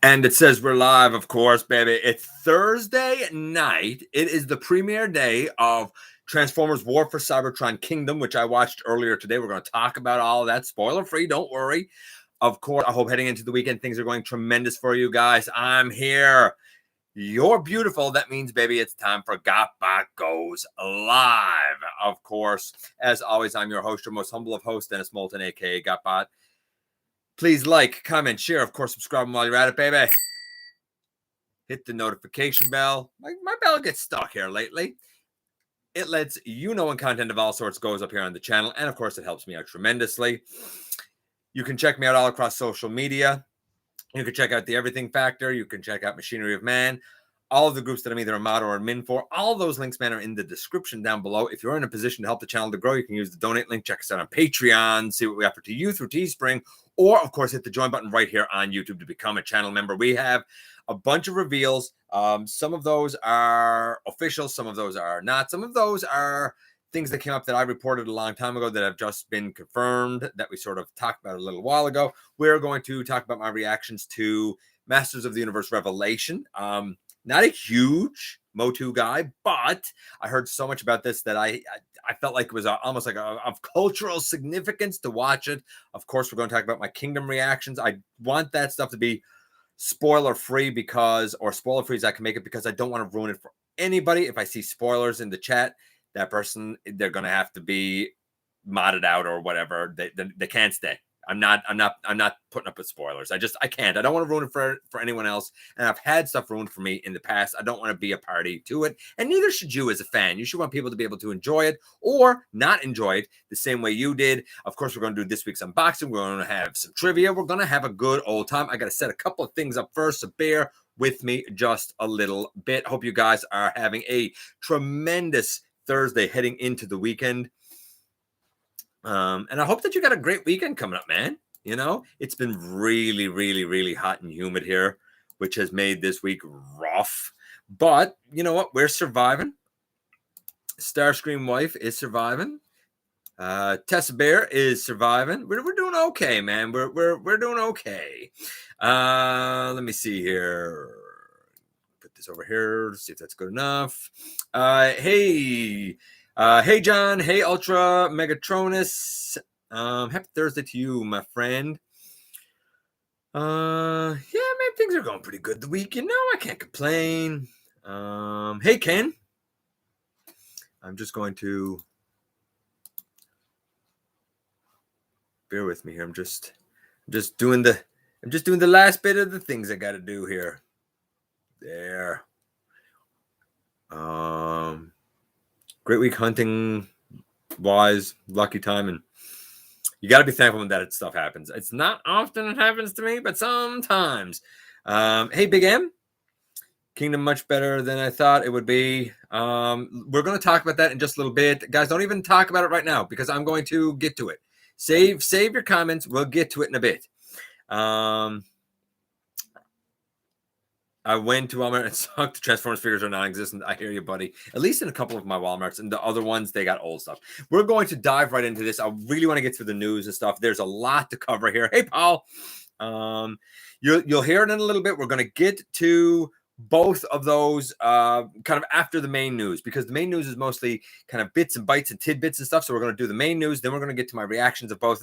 And it says we're live, of course, baby. It's Thursday night. It is the premiere day of Transformers War for Cybertron Kingdom, which I watched earlier today. We're going to talk about all of that. Spoiler free, don't worry. Of course, I hope heading into the weekend, things are going tremendous for you guys. I'm here. You're beautiful. That means, baby, it's time for GotBot Goes live. Of course, as always, I'm your host, your most humble of hosts, Dennis Moulton, a.k.a. GotBot. Please like, comment, share, of course, subscribe while you're at it, baby. Hit the notification bell. My bell gets stuck here lately. It lets you know when content of all sorts goes up here on the channel. And, of course, it helps me out tremendously. You can check me out all across social media. You can check out the Everything Factor. You can check out Machinery of Man. All of the groups that I'm either a mod or a admin for. All those links, man, are in the description down below. If you're in a position to help the channel to grow, you can use the donate link. Check us out on Patreon. See what we offer to you through Teespring. Or, of course, hit the join button right here on YouTube to become a channel member. We have a bunch of reveals. Some of those are official. Some of those are not. Some of those are things that came up that I reported a long time ago that have just been confirmed that we sort of talked about a little while ago. We're going to talk about my reactions to Masters of the Universe Revelation. Not a huge MOTU guy, but I heard so much about this that I felt like it was almost like of cultural significance to watch it. Of course, we're going to talk about my Kingdom reactions. I want that stuff to be spoiler-free or spoiler-free as I can make it, because I don't want to ruin it for anybody. If I see spoilers in the chat, that person, they're going to have to be modded out or whatever. They can't stay. I'm not putting up with spoilers. I can't. I don't want to ruin it for anyone else. And I've had stuff ruined for me in the past. I don't want to be a party to it. And neither should you as a fan. You should want people to be able to enjoy it or not enjoy it the same way you did. Of course, we're going to do this week's unboxing. We're going to have some trivia. We're going to have a good old time. I got to set a couple of things up first, so bear with me just a little bit. Hope you guys are having a tremendous Thursday heading into the weekend. And I hope that you got a great weekend coming up, man. You know, it's been really, really, really hot and humid here, which has made this week rough. But you know what? We're surviving. Starscream wife is surviving. Tessa Bear is surviving. We're doing okay, man. We're doing okay. Let me see here. Put this over here. See if that's good enough. Hey, John. Hey, Ultra Megatronus. Happy Thursday to you, my friend. Yeah, man, things are going pretty good the week. You know, I can't complain. Hey, Ken. I'm just going to bear with me here. I'm just doing the last bit of the things I got to do here. There. Great week hunting wise, lucky time, and you got to be thankful when that stuff happens. It's not often it happens to me, but sometimes. Hey, Big M. Kingdom much better than I thought it would be. We're going to talk about that in just a little bit. Guys, don't even talk about it right now because I'm going to get to it. Save your comments. We'll get to it in a bit. I went to Walmart and sucked. The Transformers figures are non-existent. I hear you, buddy. At least in a couple of my Walmarts. And the other ones, they got old stuff. We're going to dive right into this. I really want to get through the news and stuff. There's a lot to cover here. Hey, Paul. You'll hear it in a little bit. We're going to get to both of those kind of after the main news, because the main news is mostly kind of bits and bytes and tidbits and stuff. So we're going to do the main news. Then we're going to get to my reactions of both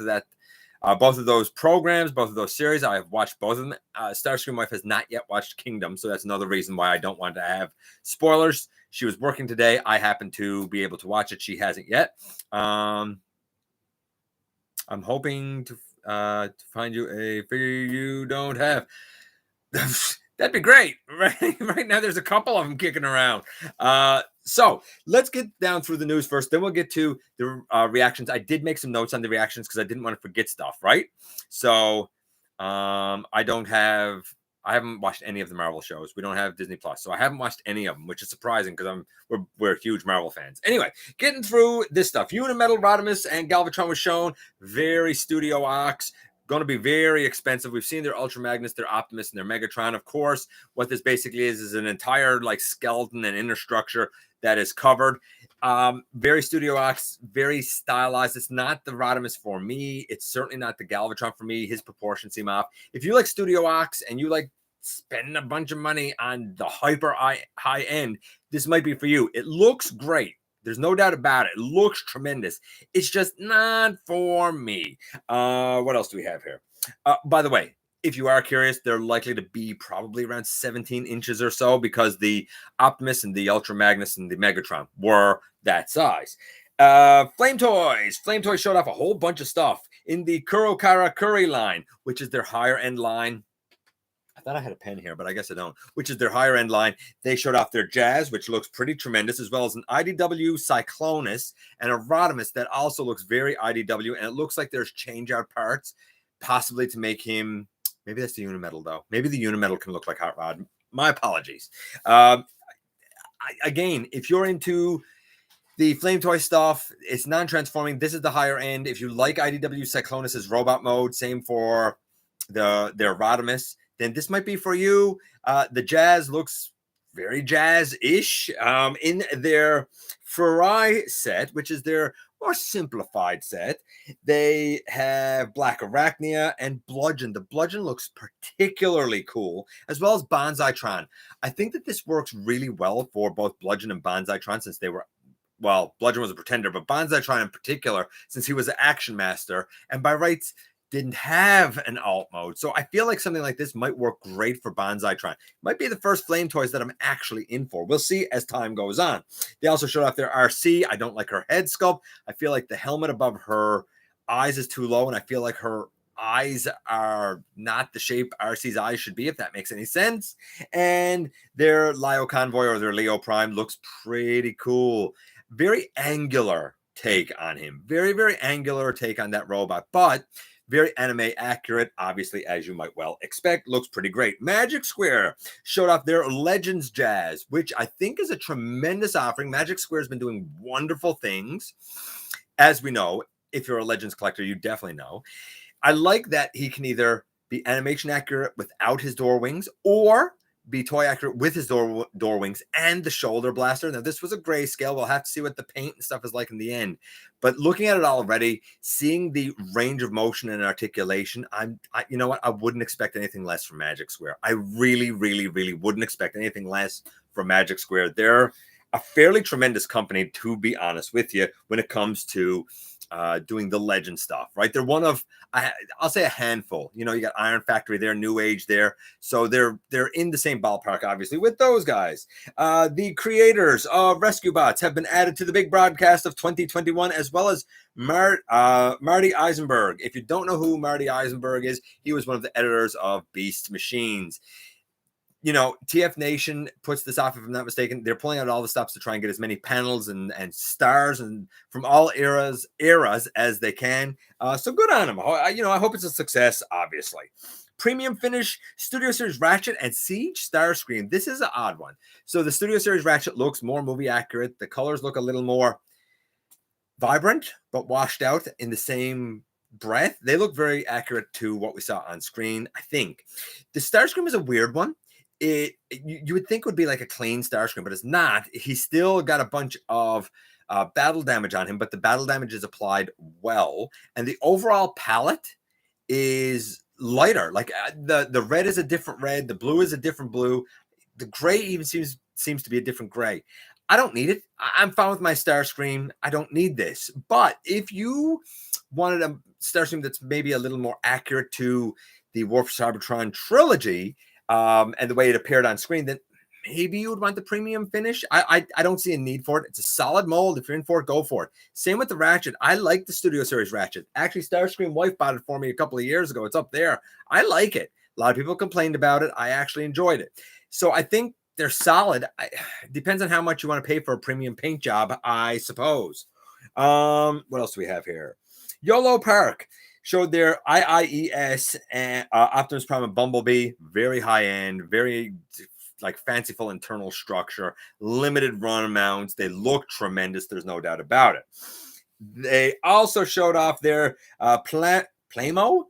of those programs, both of those series. I have watched both of them. Starscream wife has not yet watched Kingdom, so that's another reason why I don't want to have spoilers. She was working today. I happen to be able to watch it. She hasn't yet. I'm hoping to find you a figure you don't have. That'd be great. Right now, there's a couple of them kicking around. So let's get down through the news first. Then we'll get to the reactions. I did make some notes on the reactions because I didn't want to forget stuff, right? So I haven't watched any of the Marvel shows. We don't have Disney Plus, so I haven't watched any of them, which is surprising because we're huge Marvel fans. Anyway, getting through this stuff. Unimetal, Rodimus, and Galvatron was shown. Very Studio Ox. Going to be very expensive. We've seen their Ultra Magnus, their Optimus, and their Megatron. Of course, what this basically is an entire like skeleton and inner structure that is covered. Very Studio Ox, very stylized. It's not the Rodimus for me. It's certainly not the Galvatron for me. His proportions seem off. If you like Studio Ox and you like spending a bunch of money on the hyper high end, this might be for you. It looks great. There's no doubt about it. It looks tremendous. It's just not for me. What else do we have here? By the way, if you are curious, they're likely to be probably around 17 inches or so because the Optimus and the Ultra Magnus and the Megatron were that size. Flame Toys. Flame Toys showed off a whole bunch of stuff in the Kurokara Kuri line, which is their higher end line. I thought I had a pen here, but I guess I don't, which is their higher end line. They showed off their Jazz, which looks pretty tremendous, as well as an IDW Cyclonus and a Rodimus that also looks very IDW, and it looks like there's change out parts, possibly to make him, maybe that's the Unimetal though. Maybe the Unimetal can look like Hot Rod. My apologies. Again, if you're into the Flame Toy stuff, it's non-transforming. This is the higher end. If you like IDW Cyclonus's robot mode, same for their Rodimus, then this might be for you. The Jazz looks very Jazz-ish. In their Furai set, which is their more simplified set, they have Black Arachnia and Bludgeon. The Bludgeon looks particularly cool, as well as Banzaitron. I think that this works really well for both Bludgeon and Banzaitron, since they were, well, Bludgeon was a pretender, but Banzaitron in particular, since he was an action master, and by rights didn't have an alt mode. So I feel like something like this might work great for Banzaitron. Might be the first Flame Toys that I'm actually in for. We'll see as time goes on. They also showed off their RC. I don't like her head sculpt. I feel like the helmet above her eyes is too low, and I feel like her eyes are not the shape RC's eyes should be, if that makes any sense. And their Leo Convoy, or their Leo Prime, looks pretty cool. Very angular take on him. Very, very angular take on that robot, but very anime accurate, obviously, as you might well expect. Looks pretty great. Magic Square showed off their Legends Jazz, which I think is a tremendous offering. Magic Square has been doing wonderful things. As we know, if you're a Legends collector, you definitely know. I like that he can either be animation accurate without his door wings, or be toy accurate with his door wings and the shoulder blaster. Now, this was a grayscale. We'll have to see what the paint and stuff is like in the end. But looking at it already, seeing the range of motion and articulation, you know what? I wouldn't expect anything less from Magic Square. I really, really, really wouldn't expect anything less from Magic Square. They're a fairly tremendous company, to be honest with you, when it comes to doing the legend stuff, right? They're one of, I'll say, a handful. You know, you got Iron Factory there, New Age there, so they're in the same ballpark, obviously, with those guys. The creators of Rescue Bots have been added to the big broadcast of 2021, as well as Marty Eisenberg. If you don't know who Marty Eisenberg is, he was one of the editors of Beast Machines. You know, TF Nation puts this off, if I'm not mistaken. They're pulling out all the stops to try and get as many panels and stars and from all eras as they can. So good on them. You know, I hope it's a success, obviously. Premium Finish Studio Series Ratchet and Siege Starscream. This is an odd one. So the Studio Series Ratchet looks more movie accurate. The colors look a little more vibrant, but washed out in the same breath. They look very accurate to what we saw on screen, I think. The Starscream is a weird one. You would think would be like a clean Starscream, but it's not. He's still got a bunch of battle damage on him, but the battle damage is applied well, and the overall palette is lighter. Like the red is a different red, the blue is a different blue, the gray even seems to be a different gray. I don't need it. I'm fine with my Starscream. I don't need this. But if you wanted a Starscream that's maybe a little more accurate to the War for Cybertron trilogy, and the way it appeared on screen, then maybe you would want the Premium Finish. I don't see a need for it. It's a solid mold. If you're in for it, go for it. Same with the Ratchet. I like the Studio Series Ratchet. Actually, Starscream wife bought it for me a couple of years ago. It's up there. I like it. A lot of people complained about it. I actually enjoyed it. So I think they're solid. Depends on how much you want to pay for a premium paint job, I suppose. What else do we have here? YOLO Park showed their IIES and Optimus Prime and Bumblebee. Very high end, very like fanciful internal structure, limited run amounts. They look tremendous. There's no doubt about it. They also showed off their Playmo,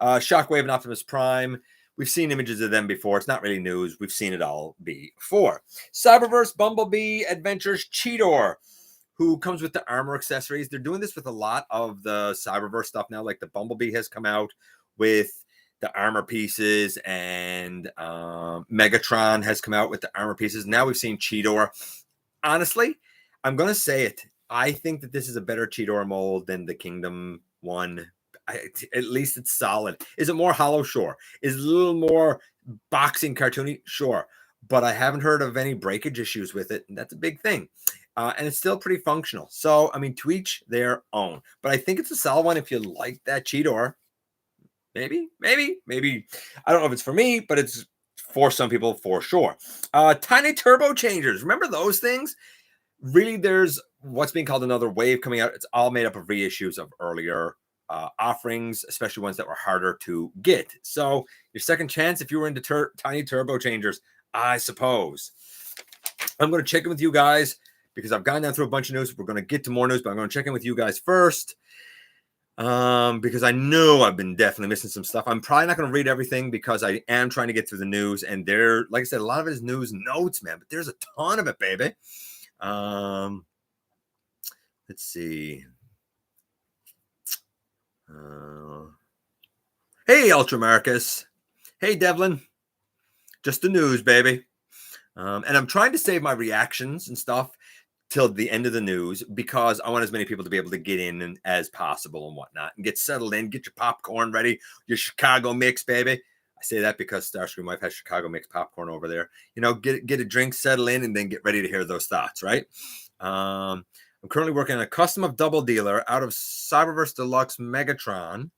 Shockwave and Optimus Prime. We've seen images of them before. It's not really news. We've seen it all before. Cyberverse Bumblebee Adventures Cheetor, who comes with the armor accessories. They're doing this with a lot of the Cyberverse stuff now. Like the Bumblebee has come out with the armor pieces, and Megatron has come out with the armor pieces. Now we've seen Cheetor. Honestly, I'm going to say it. I think that this is a better Cheetor mold than the Kingdom one. At least it's solid. Is it more hollow? Sure. Is it a little more boxing cartoony? Sure. But I haven't heard of any breakage issues with it, and that's a big thing. And it's still pretty functional. So, I mean, to each their own. But I think it's a solid one if you like that Cheetor. Maybe. I don't know if it's for me, but it's for some people for sure. Tiny turbo changers. Remember those things? Really, there's what's being called another wave coming out. It's all made up of reissues of earlier offerings, especially ones that were harder to get. So your second chance if you were into tiny turbo changers, I suppose. I'm going to check in with you guys because I've gone down through a bunch of news. We're going to get to more news, but I'm going to check in with you guys first. Because I know I've been definitely missing some stuff. I'm probably not going to read everything because I am trying to get through the news, and there, like I said, a lot of it is news notes, man, but there's a ton of it, baby. Let's see. Hey, Ultra Marcus. Hey, Devlin. Just the news, baby. And I'm trying to save my reactions and stuff till the end of the news because I want as many people to be able to get in as possible and whatnot and get settled in, get your popcorn ready, your Chicago mix, baby. I say that because Starscream Wife has Chicago mix popcorn over there. You know, get a drink, settle in, and then get ready to hear those thoughts, right? I'm currently working on a custom of Double Dealer out of Cyberverse Deluxe Megatron.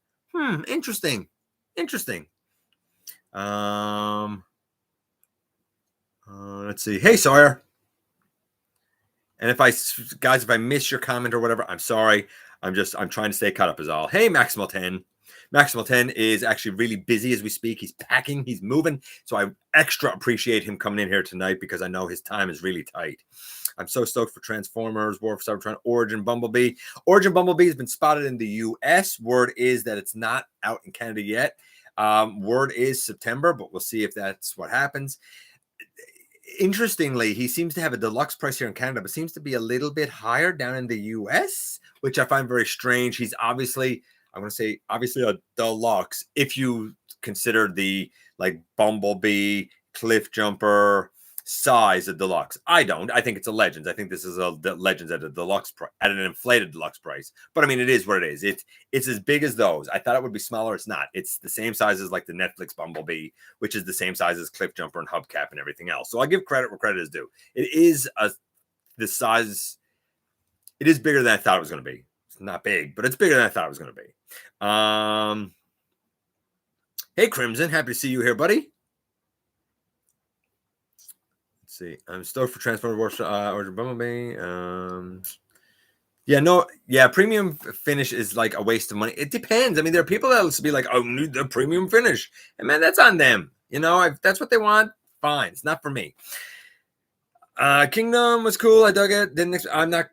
Interesting. Let's see. Hey, Sawyer. And if I miss your comment or whatever, I'm sorry. I'm trying to stay caught up is all. Hey, Maximal 10. Maximal 10 is actually really busy as we speak. He's packing, he's moving. So I extra appreciate him coming in here tonight because I know his time is really tight. I'm so stoked for Transformers, War for Cybertron, Origin Bumblebee. Origin Bumblebee has been spotted in the US. Word is that it's not out in Canada yet. Word is September, but we'll see if that's what happens. Interestingly, he seems to have a deluxe price here in Canada, but seems to be a little bit higher down in the US, which I find very strange. He's obviously, I want to say, obviously a deluxe if you consider the like Bumblebee, Cliff Jumper size of deluxe. I don't. I think it's a Legends. I think this is a Legends at a deluxe price, at an inflated deluxe price. But I mean, it is what it is. It's as big as those. I thought it would be smaller. It's not. It's the same size as like the Netflix Bumblebee, which is the same size as Cliff Jumper and Hubcap and everything else. So I'll give credit where credit is due. It is the size. It is bigger than I thought it was going to be. It's not big, but it's bigger than I thought it was going to be. Hey, Crimson, happy to see you here, buddy. See, I'm stoked for Transformers Origin Bumblebee. Premium finish is like a waste of money. It depends. I mean, there are people that will be like, "Oh, need the premium finish," and man, that's on them. You know, if that's what they want, fine. It's not for me. Kingdom was cool. I dug it. I'm not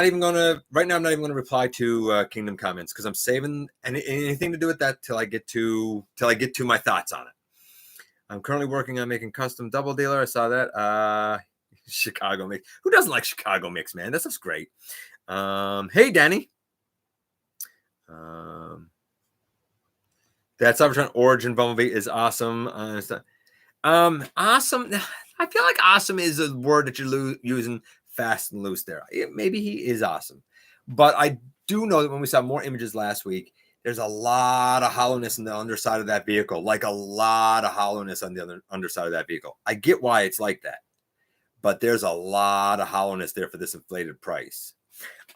even gonna right now. I'm not even gonna reply to Kingdom comments because I'm saving anything to do with that till I get to my thoughts on it. I'm currently working on making custom Double Dealer. I saw that. Chicago mix. Who doesn't like Chicago mix, man? That stuff's great. Hey, Danny. That Cybertron Origin Bumblebee is awesome. Awesome. I feel like awesome is a word that you're using fast and loose there. Maybe he is awesome. But I do know that when we saw more images last week, there's a lot of hollowness in the underside of that vehicle, like a lot of hollowness on the underside of that vehicle. I get why it's like that, but there's a lot of hollowness there for this inflated price.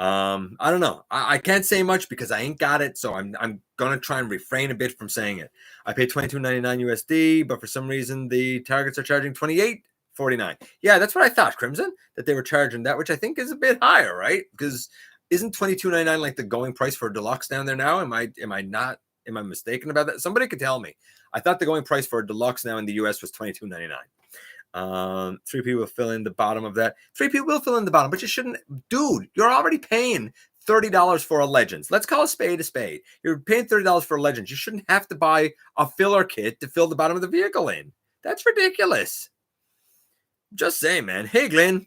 I don't know. I can't say much because I ain't got it, so I'm going to try and refrain a bit from saying it. I paid $22.99 USD, but for some reason the targets are charging $28.49. Yeah, that's what I thought, Crimson, that they were charging that, which I think is a bit higher, right? Because isn't $22.99 like the going price for a deluxe down there now? Am I mistaken about that? Somebody could tell me. I thought the going price for a deluxe now in the US was $22.99. 3P will fill in the bottom of that. 3P will fill in the bottom, but you shouldn't. Dude, you're already paying $30 for a Legends. Let's call a spade a spade. You're paying $30 for a Legends. You shouldn't have to buy a filler kit to fill the bottom of the vehicle in. That's ridiculous. Just saying, man. Hey, Glenn.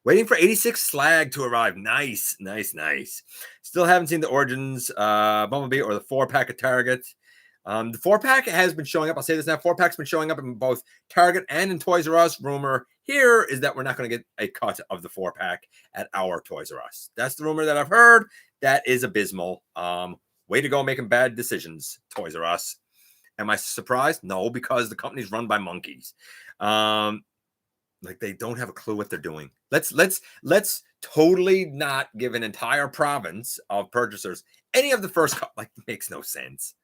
Waiting for 86 slag to arrive. Nice. Still haven't seen the Origins Bumblebee or the 4-pack of Target. The 4-pack has been showing up. I'll say this now. 4-pack's been showing up in both Target and in Toys R Us. Rumor here is that we're not going to get a cut of the 4-pack at our Toys R Us. That's the rumor that I've heard. That is abysmal. Way to go making bad decisions, Toys R Us. Am I surprised? No, because the company's run by monkeys. Like they don't have a clue what they're doing. Let's totally not give an entire province of purchasers any of the first cut. Like, it makes no sense.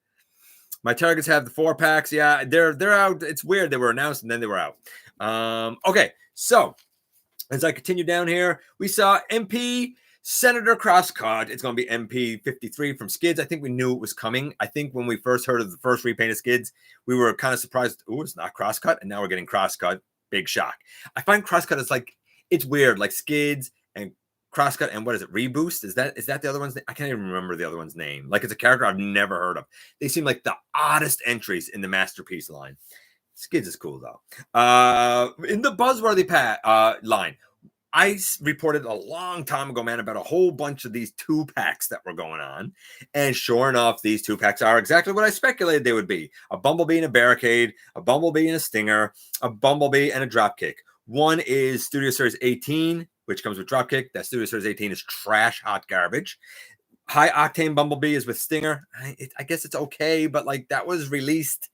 My Targets have the 4-packs. Yeah, they're out. It's weird. They were announced and then they were out. Okay, so as I continue down here, we saw MP Senator Crosscut. It's going to be MP 53 from Skids. I think we knew it was coming. I think when we first heard of the first repaint of Skids, we were kind of surprised. Oh, it's not Crosscut, and now we're getting Crosscut. Big shock. I find Crosscut is like, it's weird, like Skids and Crosscut and what is it? Reboost? Is that the other one's name? I can't even remember the other one's name. Like, it's a character I've never heard of. They seem like the oddest entries in the Masterpiece line. Skids is cool though. In the Buzzworthy line, I reported a long time ago, man, about a whole bunch of these 2-packs that were going on. And sure enough, these 2-packs are exactly what I speculated they would be. A Bumblebee and a Barricade, a Bumblebee and a Stinger, a Bumblebee and a Dropkick. One is Studio Series 18, which comes with Dropkick. That Studio Series 18 is trash, hot garbage. High Octane Bumblebee is with Stinger. I guess it's okay, but like that was released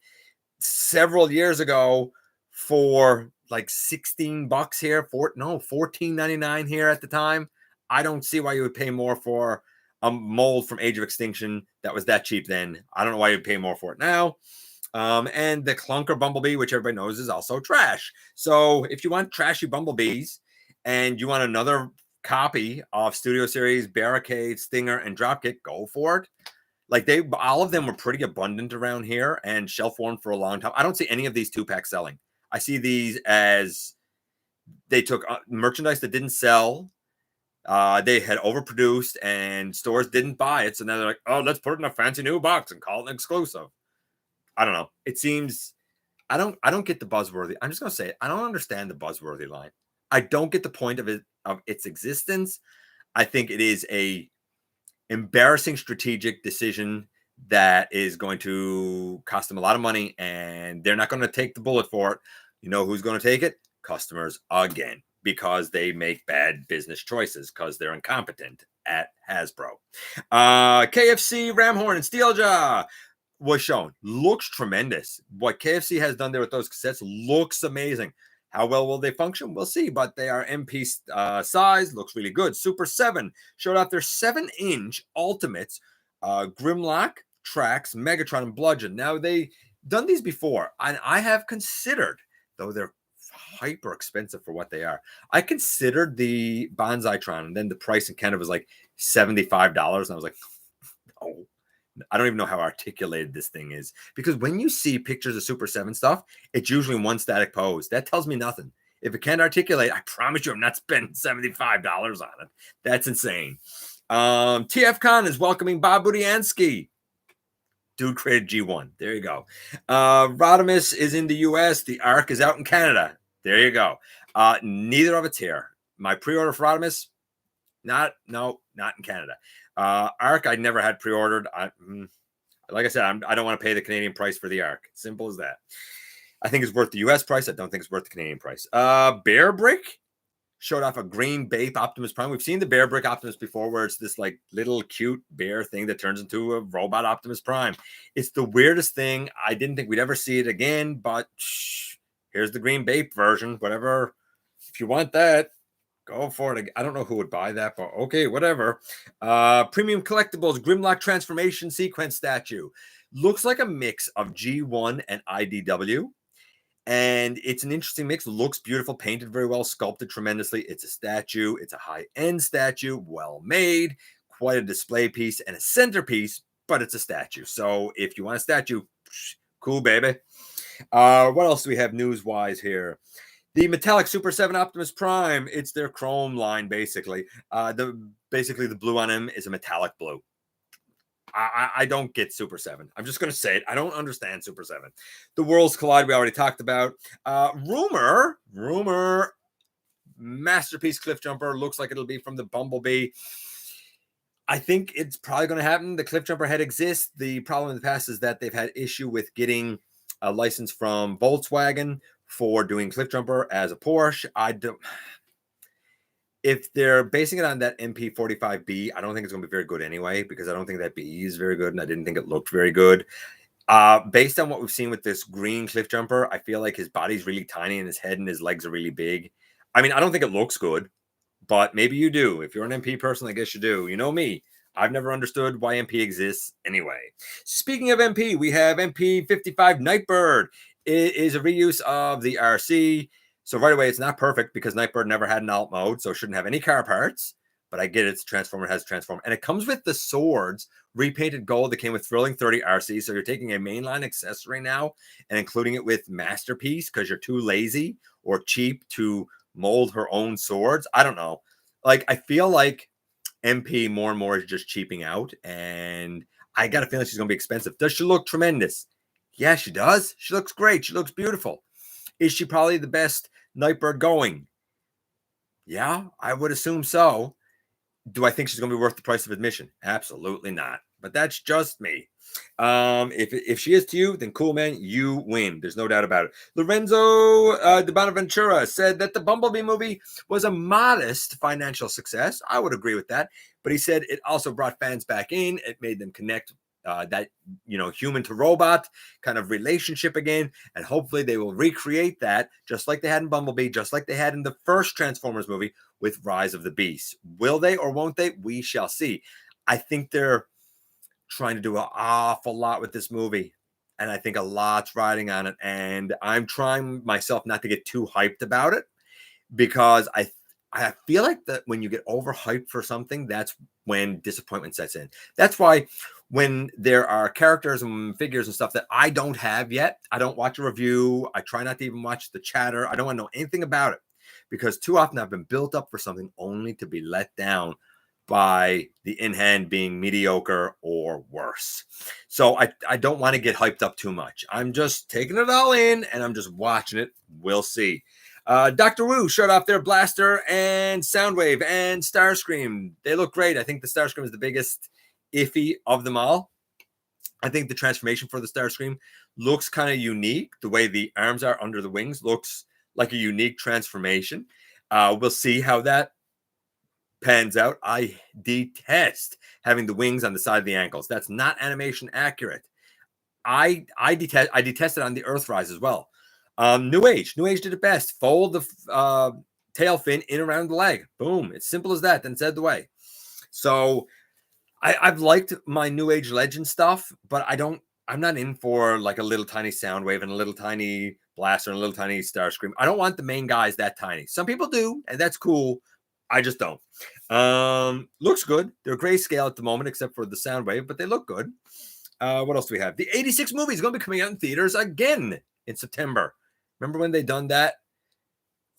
several years ago for like $16 here, $14.99 here at the time. I don't see why you would pay more for a mold from Age of Extinction that was that cheap then. I don't know why you'd pay more for it now. And the Clunker Bumblebee, which everybody knows is also trash. So if you want trashy Bumblebees and you want another copy of Studio Series, Barricade, Stinger, and Dropkick, go for it. Like all of them were pretty abundant around here and shelf warmed for a long time. I don't see any of these 2-packs selling. I see these as they took merchandise that didn't sell. They had overproduced and stores didn't buy it. So now they're like, oh, let's put it in a fancy new box and call it an exclusive. I don't know. It seems I don't get the Buzzworthy. I'm just going to say it. I don't understand the Buzzworthy line. I don't get the point of its existence. I think it is a embarrassing strategic decision that is going to cost them a lot of money, and they're not going to take the bullet for it. You know who's going to take it? Customers again, because they make bad business choices because they're incompetent at Hasbro. KFC, Ramhorn, and Steeljaw was shown. Looks tremendous. What KFC has done there with those cassettes looks amazing. How well will they function? We'll see, but they are MP size. Looks really good. Super 7 showed off their 7-inch Ultimates, Grimlock, Trax, Megatron, and Bludgeon. Now, they done these before, and I have considered, though they're hyper expensive for what they are, I considered the Banzaitron, and then the price in Canada was like $75, and I was like, oh, I don't even know how articulated this thing is, because when you see pictures of Super 7 stuff, it's usually one static pose. That tells me nothing. If it can't articulate, I promise you I'm not spending $75 on it. That's insane. TFCon is welcoming Bob Budiansky. Dude created G1. There you go. Rodimus is in the US. The Ark is out in Canada. There you go. Neither of it's here. My pre-order for Rodimus, not in Canada. Ark, I never had pre-ordered. Like I said, I don't want to pay the Canadian price for the Ark. Simple as that. I think it's worth the US price. I don't think it's worth the Canadian price. Bear Brick showed off a green Bape Optimus Prime. We've seen the Bear Brick Optimus before, where it's this like little cute bear thing that turns into a robot Optimus Prime. It's the weirdest thing. I didn't think we'd ever see it again, but here's the green Bape version. Whatever. If you want that, go for it. I don't know who would buy that, but okay, whatever. Premium Collectibles Grimlock Transformation Sequence Statue. Looks like a mix of G1 and IDW. And it's an interesting mix. Looks beautiful, painted very well, sculpted tremendously. It's a statue. It's a high-end statue, well made, quite a display piece and a centerpiece, but it's a statue. So if you want a statue, cool, baby. What else do we have news-wise here? The Metallic Super 7 Optimus Prime. It's their chrome line, basically. Basically, the blue on him is a metallic blue. I don't get Super 7. I'm just going to say it. I don't understand Super 7. The Worlds Collide, we already talked about. Rumor, Masterpiece Cliff Jumper. Looks like it'll be from the Bumblebee. I think it's probably going to happen. The cliff jumper head exists. The problem in the past is that they've had issue with getting a license from Volkswagen for doing cliff jumper as a Porsche. I don't. If they're basing it on that MP45B, I don't think it's going to be very good anyway, because I don't think that B is very good, and I didn't think it looked very good. Based on what we've seen with this green cliff jumper, I feel like his body's really tiny and his head and his legs are really big. I mean, I don't think it looks good, but maybe you do. If you're an MP person, I guess you do. You know me. I've never understood why MP exists anyway. Speaking of MP, we have MP55 Nightbird. It is a reuse of the RC. So right away, it's not perfect because Nightbird never had an alt mode, so it shouldn't have any car parts. But I get it. It's a Transformer, it has a Transformer. And it comes with the swords, repainted gold that came with Thrilling 30 RC. So you're taking a mainline accessory now and including it with Masterpiece because you're too lazy or cheap to mold her own swords. I don't know. Like, I feel like MP more and more is just cheaping out. And I got a feeling she's going to be expensive. Does she look tremendous? Yeah, she does. She looks great. She looks beautiful. Is she probably the best Nightbird going? Yeah, I would assume so. Do I think she's going to be worth the price of admission? Absolutely not. But that's just me. If she is to you, then cool, man. You win. There's no doubt about it. Lorenzo de Bonaventura said that the Bumblebee movie was a modest financial success. I would agree with that. But he said it also brought fans back in. It made them connect that, human to robot kind of relationship again. And hopefully they will recreate that just like they had in Bumblebee, just like they had in the first Transformers movie with Rise of the Beast. Will they or won't they? We shall see. I think they're trying to do an awful lot with this movie. And I think a lot's riding on it. And I'm trying myself not to get too hyped about it because I feel like that when you get overhyped for something, that's when disappointment sets in. That's why when there are characters and figures and stuff that I don't have yet, I don't watch a review. I try not to even watch the chatter. I don't want to know anything about it because too often I've been built up for something only to be let down by the in-hand being mediocre or worse. So I don't want to get hyped up too much. I'm just taking it all in and I'm just watching it. We'll see. Dr. Wu showed off their blaster and Soundwave and Starscream. They look great. I think the Starscream is the biggest iffy of them all. I think the transformation for the Starscream looks kind of unique. The way the arms are under the wings looks like a unique transformation. We'll see how that pans out. I detest having the wings on the side of the ankles. That's not animation accurate. I detest it on the Earthrise as well. New Age did it best. Fold the tail fin in around the leg. Boom. It's simple as that. Then it's out the way. So I've liked my New Age Legend stuff, but I'm not in for like a little tiny Soundwave and a little tiny Blaster and a little tiny Starscream. I don't want the main guys that tiny. Some people do, and that's cool. I just don't. Looks good. They're grayscale at the moment, except for the Soundwave, but they look good. What else do we have? The 86 movie is going to be coming out in theaters again in September. Remember when they done that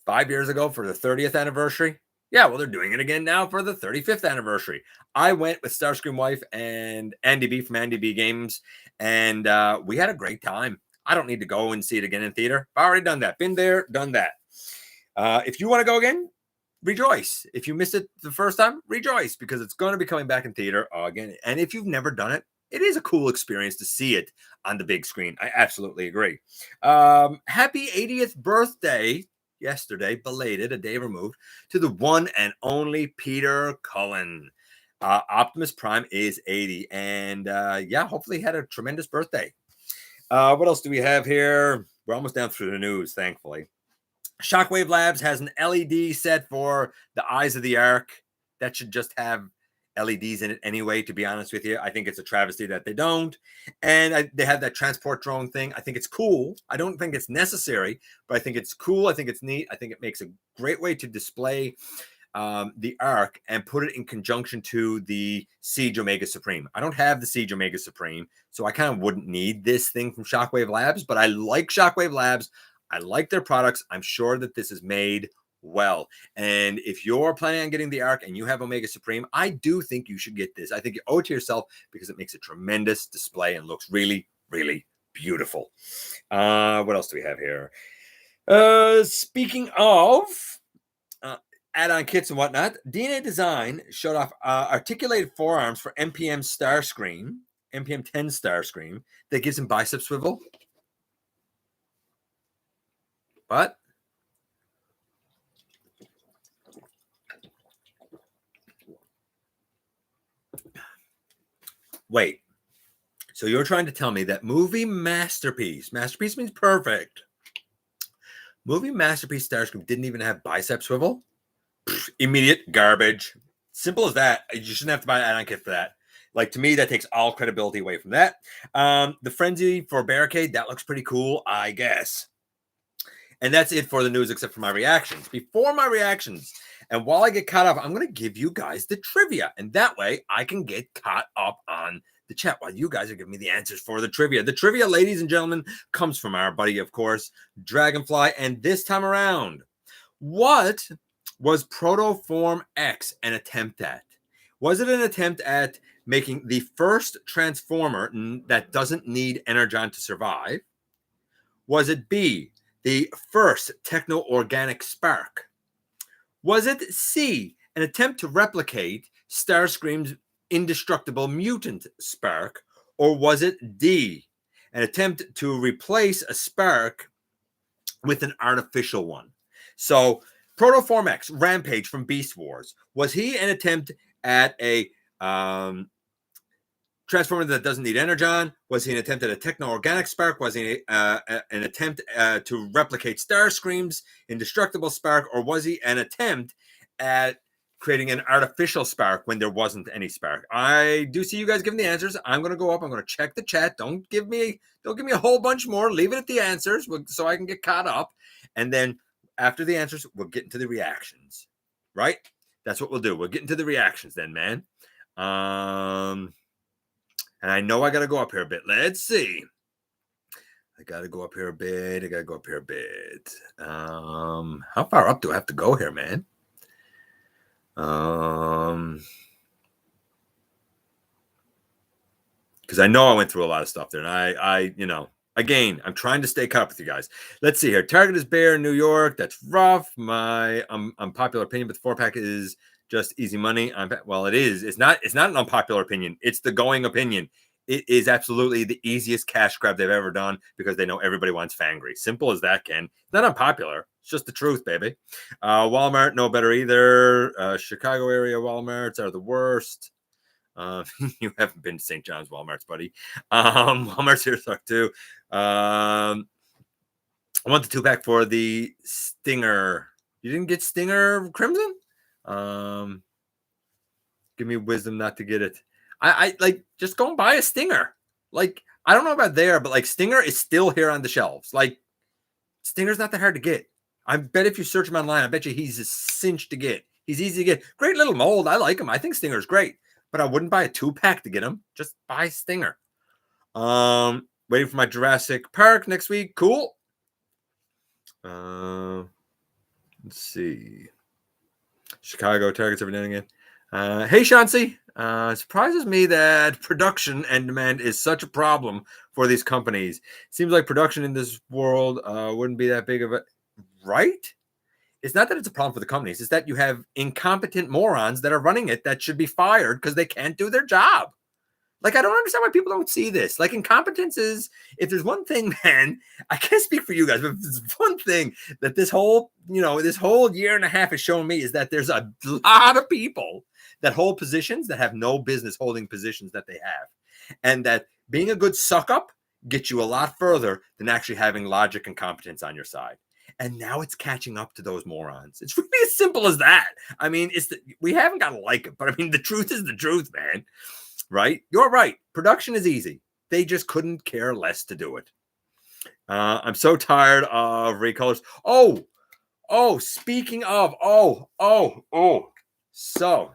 5 years ago for the 30th anniversary? Yeah, well, they're doing it again now for the 35th anniversary. I went with Starscream wife and Andy B from Andy B Games, and we had a great time. I don't need to go and see it again in theater. I've already done that. Been there, done that. If you want to go again, rejoice. If you missed it the first time, rejoice, because it's going to be coming back in theater again. And if you've never done it, it is a cool experience to see it on the big screen. I absolutely agree. Happy 80th birthday yesterday, belated, a day removed, to the one and only Peter Cullen. Optimus Prime is 80. And hopefully he had a tremendous birthday. What else do we have here? We're almost down through the news, thankfully. Shockwave Labs has an LED set for the Eyes of the Ark. That should just have LEDs in it anyway, to be honest with you. I think it's a travesty that they don't. And they have that transport drone thing. I think it's cool. I don't think it's necessary, but I think it's cool. I think it's neat. I think it makes a great way to display the Ark and put it in conjunction to the Siege Omega Supreme. I don't have the Siege Omega Supreme, so I kind of wouldn't need this thing from Shockwave Labs, but I like Shockwave Labs. I like their products. I'm sure that this is made well. And if you're planning on getting the Ark and you have Omega Supreme, I do think you should get this. I think you owe it to yourself because it makes a tremendous display and looks really, really beautiful. What else do we have here? Speaking of, add-on kits and whatnot. DNA Design showed off articulated forearms for MPM Starscream, MPM 10 Starscream, that gives him bicep swivel. But wait, so you're trying to tell me that movie masterpiece means perfect. Movie masterpiece Starscream didn't even have bicep swivel? Immediate garbage. Simple as that. You shouldn't have to buy an add-on kit for that. Like, to me, that takes all credibility away from that. The Frenzy for Barricade, that looks pretty cool, I guess. And that's it for the news, except for my reactions. Before my reactions, and while I get caught up, I'm going to give you guys the trivia. And that way, I can get caught up on the chat while you guys are giving me the answers for the trivia. The trivia, ladies and gentlemen, comes from our buddy, of course, Dragonfly. And this time around, what was Protoform X an attempt at? Was it an attempt at making the first Transformer that doesn't need Energon to survive? Was it B, the first techno-organic spark? Was it C, an attempt to replicate Starscream's indestructible mutant spark? Or was it D, an attempt to replace a spark with an artificial one? So, Protoform X, Rampage from Beast Wars, was he an attempt at a Transformer that doesn't need Energon? Was he an attempt at a techno-organic spark? Was he an attempt to replicate Starscream's indestructible spark? Or was he an attempt at creating an artificial spark when there wasn't any spark? I do see you guys giving the answers. I'm going to go up. I'm going to check the chat. Don't give me a whole bunch more. Leave it at the answers so I can get caught up. And then after the answers, we'll get into the reactions. Right? That's what we'll do. We'll get into the reactions then, man. And I know I got to go up here a bit. Let's see. I got to go up here a bit. How far up do I have to go here, man? Because I know I went through a lot of stuff there. And again, I'm trying to stay caught up with you guys. Let's see here. Target is bare in New York. That's rough. My unpopular opinion, but the 4-pack is just easy money. Well, it is. It's not an unpopular opinion. It's the going opinion. It is absolutely the easiest cash grab they've ever done because they know everybody wants Fangry. Simple as that, Ken. It's not unpopular. It's just the truth, baby. Walmart, no better either. Chicago area Walmarts are the worst. You haven't been to St. John's Walmarts, buddy. Walmart's here suck too. I want the 2-pack for the Stinger. You didn't get Stinger Crimson? Give me wisdom not to get it. I like, just go and buy a Stinger. Like, I don't know about there, but like, Stinger is still here on the shelves. Like, Stinger's not that hard to get. I bet if you search him online, I bet you he's a cinch to get. He's easy to get. Great little mold. I like him. I think Stinger's great, but I wouldn't buy a 2-pack to get him. Just buy Stinger. Waiting for my Jurassic Park next week. Cool. Let's see. Chicago targets every now and again. Hey, Chauncey. Surprises me that production and demand is such a problem for these companies. Seems like production in this world wouldn't be that big of a... Right? It's not that it's a problem for the companies. It's that you have incompetent morons that are running it that should be fired because they can't do their job. Like, I don't understand why people don't see this. Like, incompetence is, if there's one thing, man, I can't speak for you guys, but if there's one thing that this whole year and a half has shown me is that there's a lot of people that hold positions that have no business holding positions that they have. And that being a good suck up gets you a lot further than actually having logic and competence on your side. And now it's catching up to those morons. It's really as simple as that. I mean, we haven't got to like it, but I mean, the truth is the truth, man. Right? You're right. Production is easy. They just couldn't care less to do it. I'm so tired of recolors. Speaking of, so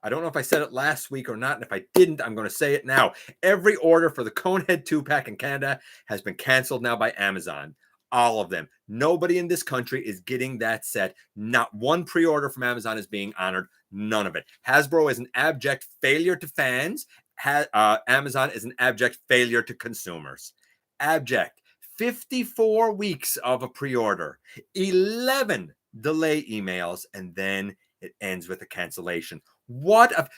I don't know if I said it last week or not. And if I didn't, I'm going to say it now. Every order for the Conehead 2-pack in Canada has been canceled now by Amazon. All of them. Nobody in this country is getting that set. Not one pre-order from Amazon is being honored. None of it. Hasbro is an abject failure to fans. Amazon is an abject failure to consumers. Abject. 54 weeks of a pre-order. 11 delay emails, and then it ends with a cancellation.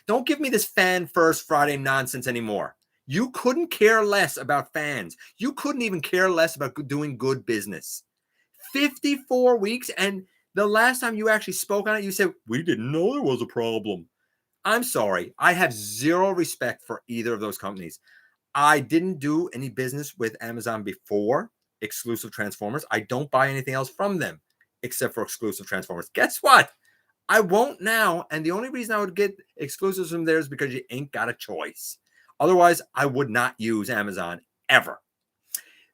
Don't give me this fan first Friday nonsense anymore. You couldn't care less about fans. You couldn't even care less about doing good business. 54 weeks, and the last time you actually spoke on it, you said, we didn't know there was a problem. I'm sorry. I have zero respect for either of those companies. I didn't do any business with Amazon before exclusive Transformers. I don't buy anything else from them except for exclusive Transformers. Guess what? I won't now. And the only reason I would get exclusives from there is because you ain't got a choice. Otherwise, I would not use Amazon ever.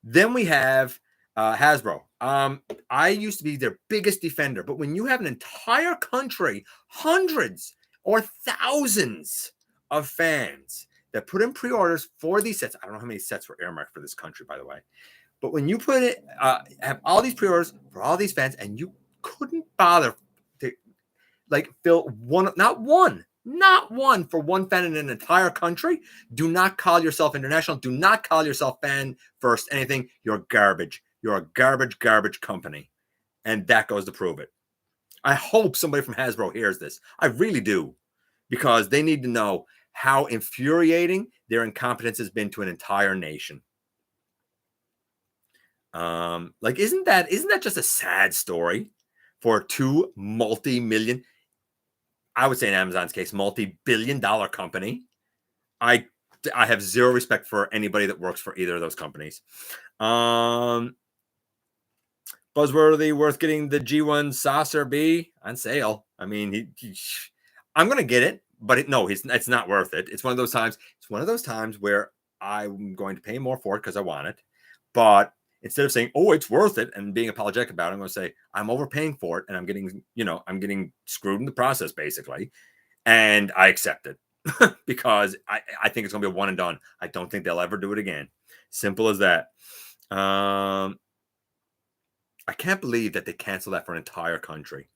Then we have Hasbro. I used to be their biggest defender, but when you have an entire country, hundreds or thousands of fans that put in pre-orders for these sets, I don't know how many sets were earmarked for this country, by the way, but when you put it, have all these pre-orders for all these fans, and you couldn't bother to fill not one for one fan in an entire country, do not call yourself international. Do not call yourself fan first anything. You're garbage. You're a garbage company. And that goes to prove it. I hope somebody from Hasbro hears this. I really do. Because they need to know how infuriating their incompetence has been to an entire nation. Isn't that just a sad story for two multi-million, I would say in Amazon's case, multi-billion-dollar company? I have zero respect for anybody that works for either of those companies. Buzzworthy, worth getting the G1 Saucer B on sale. I mean, I'm going to get it, but it's not worth it. It's one of those times. It's one of those times where I'm going to pay more for it because I want it. But instead of saying, oh, it's worth it, and being apologetic about it, I'm going to say, I'm overpaying for it, and I'm getting screwed in the process, basically. And I accept it because I think it's going to be a one and done. I don't think they'll ever do it again. Simple as that. I can't believe that they canceled that for an entire country.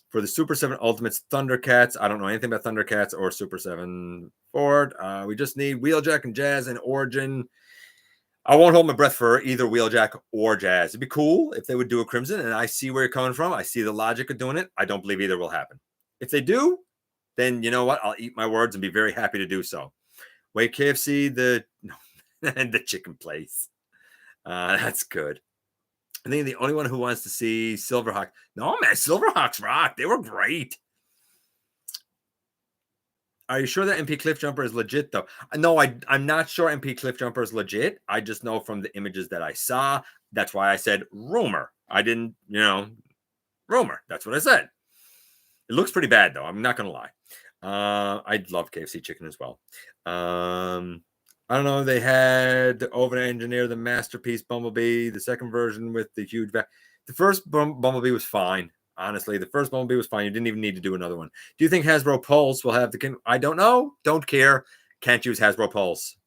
For the Super 7 Ultimates Thundercats, I don't know anything about Thundercats or Super 7 Ford. We just need Wheeljack and Jazz and Origin. I won't hold my breath for either Wheeljack or Jazz. It'd be cool if they would do a Crimson, and I see where you're coming from. I see the logic of doing it. I don't believe either will happen. If they do, then you know what? I'll eat my words and be very happy to do so. Wait, KFC, the chicken place. That's good. I think the only one who wants to see Silverhawk. No, man, Silverhawks rock. They were great. Are you sure that MP Cliffjumper is legit, though? No, I'm not sure MP Cliffjumper is legit. I just know from the images that I saw. That's why I said rumor. I didn't, rumor. That's what I said. It looks pretty bad, though. I'm not going to lie. I love KFC chicken as well. I don't know. They had to over-engineer the Masterpiece Bumblebee, the second version with the huge back. The first Bumblebee was fine. Honestly, the first Bumblebee was fine. You didn't even need to do another one. Do you think Hasbro Pulse will have the... I don't know. Don't care. Can't use Hasbro Pulse.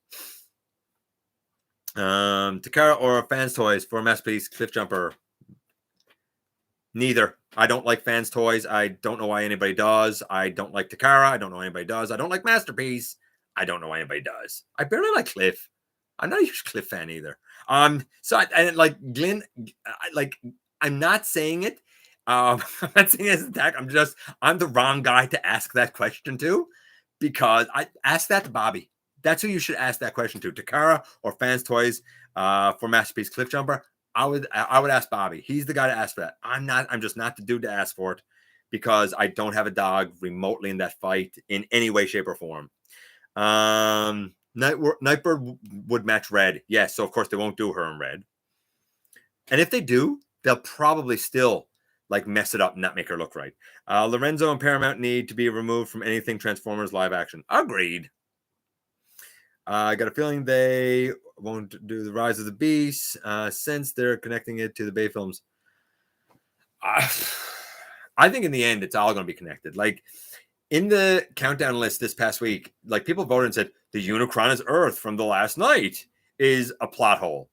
Takara or Fans Toys for Masterpiece Cliffjumper? Neither. I don't like Fans Toys. I don't know why anybody does. I don't like Takara. I don't know why anybody does. I don't like Masterpiece. I don't know why anybody does. I barely like Cliff. I'm not a huge Cliff fan either. Glenn, I'm not saying it. I'm not saying it as an attack. I'm the wrong guy to ask that question to, because I ask that to Bobby. That's who you should ask that question to. Takara or Fans Toys for Masterpiece Cliffjumper. I would ask Bobby. He's the guy to ask for that. I'm just not the dude to ask for it, because I don't have a dog remotely in that fight in any way, shape, or form. Nightbird would match red. Yes, so of course they won't do her in red. And if they do, they'll probably still mess it up and not make her look right. Lorenzo and Paramount need to be removed from anything Transformers live action. Agreed. I got a feeling they won't do the Rise of the Beast since they're connecting it to the Bay films. I think in the end, it's all going to be connected. In the countdown list this past week, people voted and said the Unicron is Earth from the last night is a plot hole.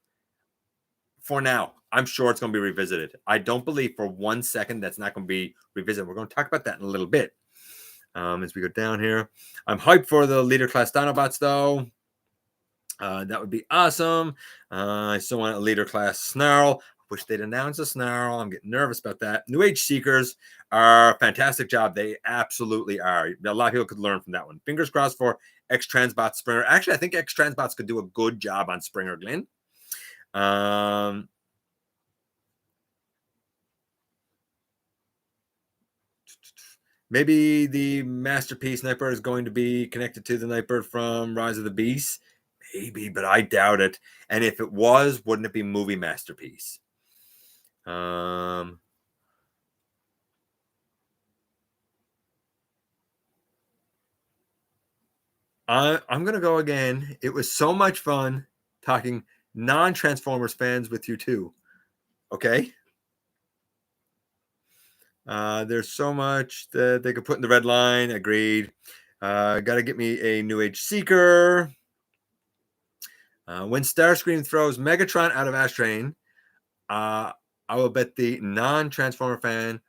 For now, I'm sure it's going to be revisited. I don't believe for 1 second that's not going to be revisited. We're going to talk about that in a little bit as we go down here. I'm hyped for the Leader Class Dinobots, though. That would be awesome. I still want a Leader Class Snarl. Wish they'd announce a snarl. I'm getting nervous about that. New Age Seekers are a fantastic job. They absolutely are. A lot of people could learn from that one. Fingers crossed for X-Transbot Springer. Actually, I think X-Transbots could do a good job on Springer Glenn. Maybe the Masterpiece Nightbird is going to be connected to the Nightbird from Rise of the Beast. Maybe, but I doubt it. And if it was, wouldn't it be Movie Masterpiece? I'm gonna go again. It was so much fun talking non-Transformers fans with you too. Okay. There's so much that they could put in the red line. Agreed. Got to get me a New Age Seeker. When Starscream throws Megatron out of Ashtrain, I will bet the non-Transformer fan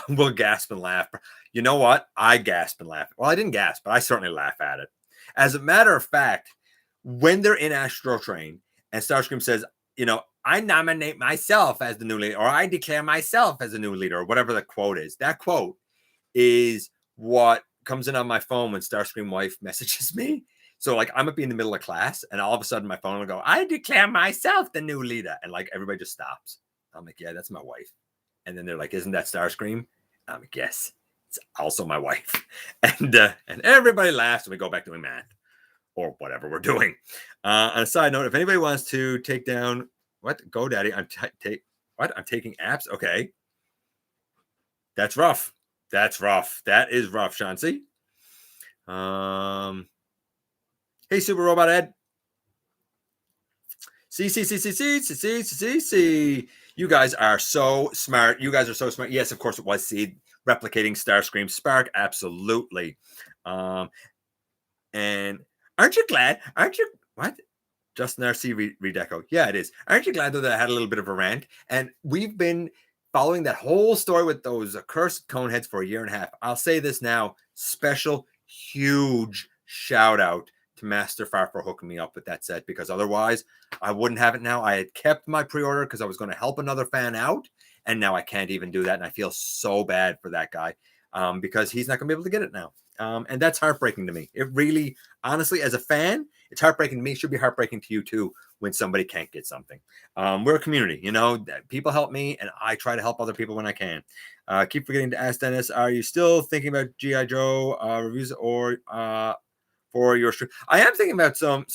will gasp and laugh. You know what? I gasp and laugh. Well, I didn't gasp, but I certainly laugh at it. As a matter of fact, when they're in Astro Train and Starscream says, I nominate myself as the new leader, or I declare myself as the new leader, or whatever the quote is. That quote is what comes in on my phone when Starscream wife messages me. So like I'm be in the middle of class and all of a sudden my phone will go, I declare myself the new leader. And like everybody just stops. I'm like, yeah, that's my wife. And then they're like, isn't that Starscream? I'm like, yes, it's also my wife. And everybody laughs and we go back doing math or whatever we're doing. On a side note, if anybody wants to take down GoDaddy, I'm taking apps. Okay. That's rough. That is rough, Chauncey. Hey, Super Robot Ed. See. You guys are so smart. Yes, of course it was Seed replicating Starscream Spark. Absolutely. And aren't you glad? What? Justin RC Redeco. Yeah, it is. Aren't you glad though that I had a little bit of a rant? And we've been following that whole story with those accursed cone heads for a year and a half. I'll say this now. Special, huge shout out to Master Far for hooking me up with that set, because otherwise I wouldn't have it now. I had kept my pre-order because I was going to help another fan out, and now I can't even do that. And I feel so bad for that guy because he's not going to be able to get it now. And that's heartbreaking to me. It really, honestly, as a fan, it's heartbreaking to me. It should be heartbreaking to you too when somebody can't get something. We're a community, people help me and I try to help other people when I can. Keep forgetting to ask Dennis, are you still thinking about G.I. Joe reviews or for your stream? I am thinking about some,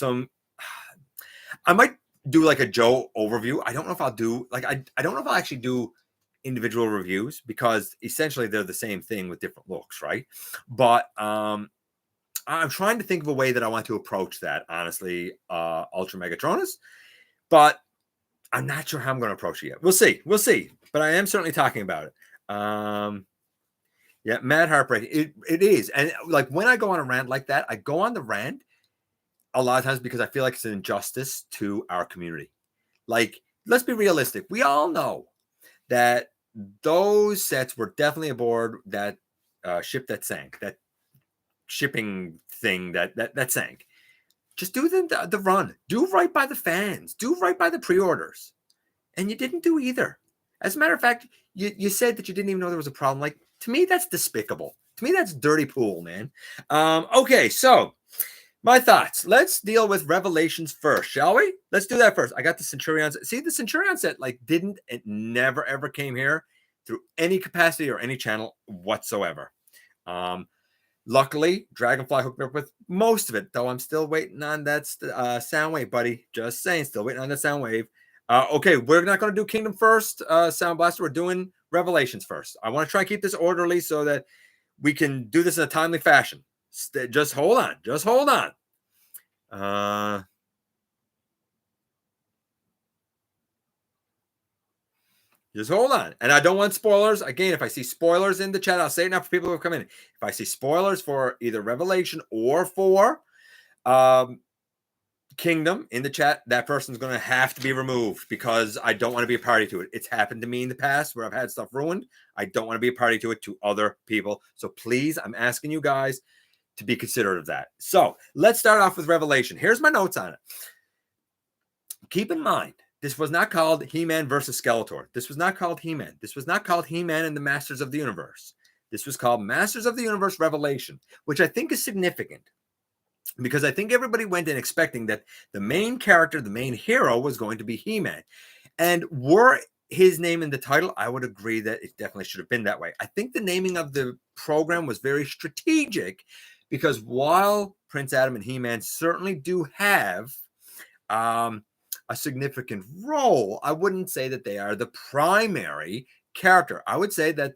I might do like a Joe overview. I don't know if I'll do I don't know if I'll actually do individual reviews because essentially they're the same thing with different looks, right? But I'm trying to think of a way that I want to approach that, honestly, Ultra Megatronus, but I'm not sure how I'm going to approach it yet. We'll see, but I am certainly talking about it. Yeah, mad heartbreaking. It is. And like when I go on a rant like that, I go on the rant a lot of times because I feel like it's an injustice to our community. Like, let's be realistic. We all know that those sets were definitely aboard that ship that sank, that shipping thing that sank. Just do the run. Do right by the fans. Do right by the pre-orders. And you didn't do either. As a matter of fact, you said that you didn't even know there was a problem. Like, to me, that's despicable. To me, that's dirty pool, man. Okay, so my thoughts. Let's deal with Revelations first, shall we? Let's do that first. I got the Centurions. See, the Centurion set it never ever came here through any capacity or any channel whatsoever. Luckily, Dragonfly hooked me up with most of it, though I'm still waiting on that sound wave, buddy. Just saying, still waiting on that sound wave. Okay, we're not going to do Kingdom first, Sound Blaster. We're doing Revelations first. I want to try and keep this orderly so that we can do this in a timely fashion. Just hold on. Just hold on. Just hold on. And I don't want spoilers. Again, if I see spoilers in the chat, I'll say it now for people who come in. If I see spoilers for either Revelation or for Kingdom in the chat, that person's going to have to be removed because I don't want to be a party to it. It's happened to me in the past where I've had stuff ruined. I don't want to be a party to it to other people. So please, I'm asking you guys to be considerate of that. So let's start off with Revelation. Here's my notes on it. Keep in mind This was not called He-Man versus Skeletor. This was not called He-Man. This was not called He-Man and the Masters of the Universe. This was called Masters of the Universe Revelation, which I think is significant because I think everybody went in expecting that the main character, the main hero, was going to be He-Man. And were his name in the title, I would agree that it definitely should have been that way. I think the naming of the program was very strategic because while Prince Adam and He-Man certainly do have a significant role, I wouldn't say that they are the primary character. I would say that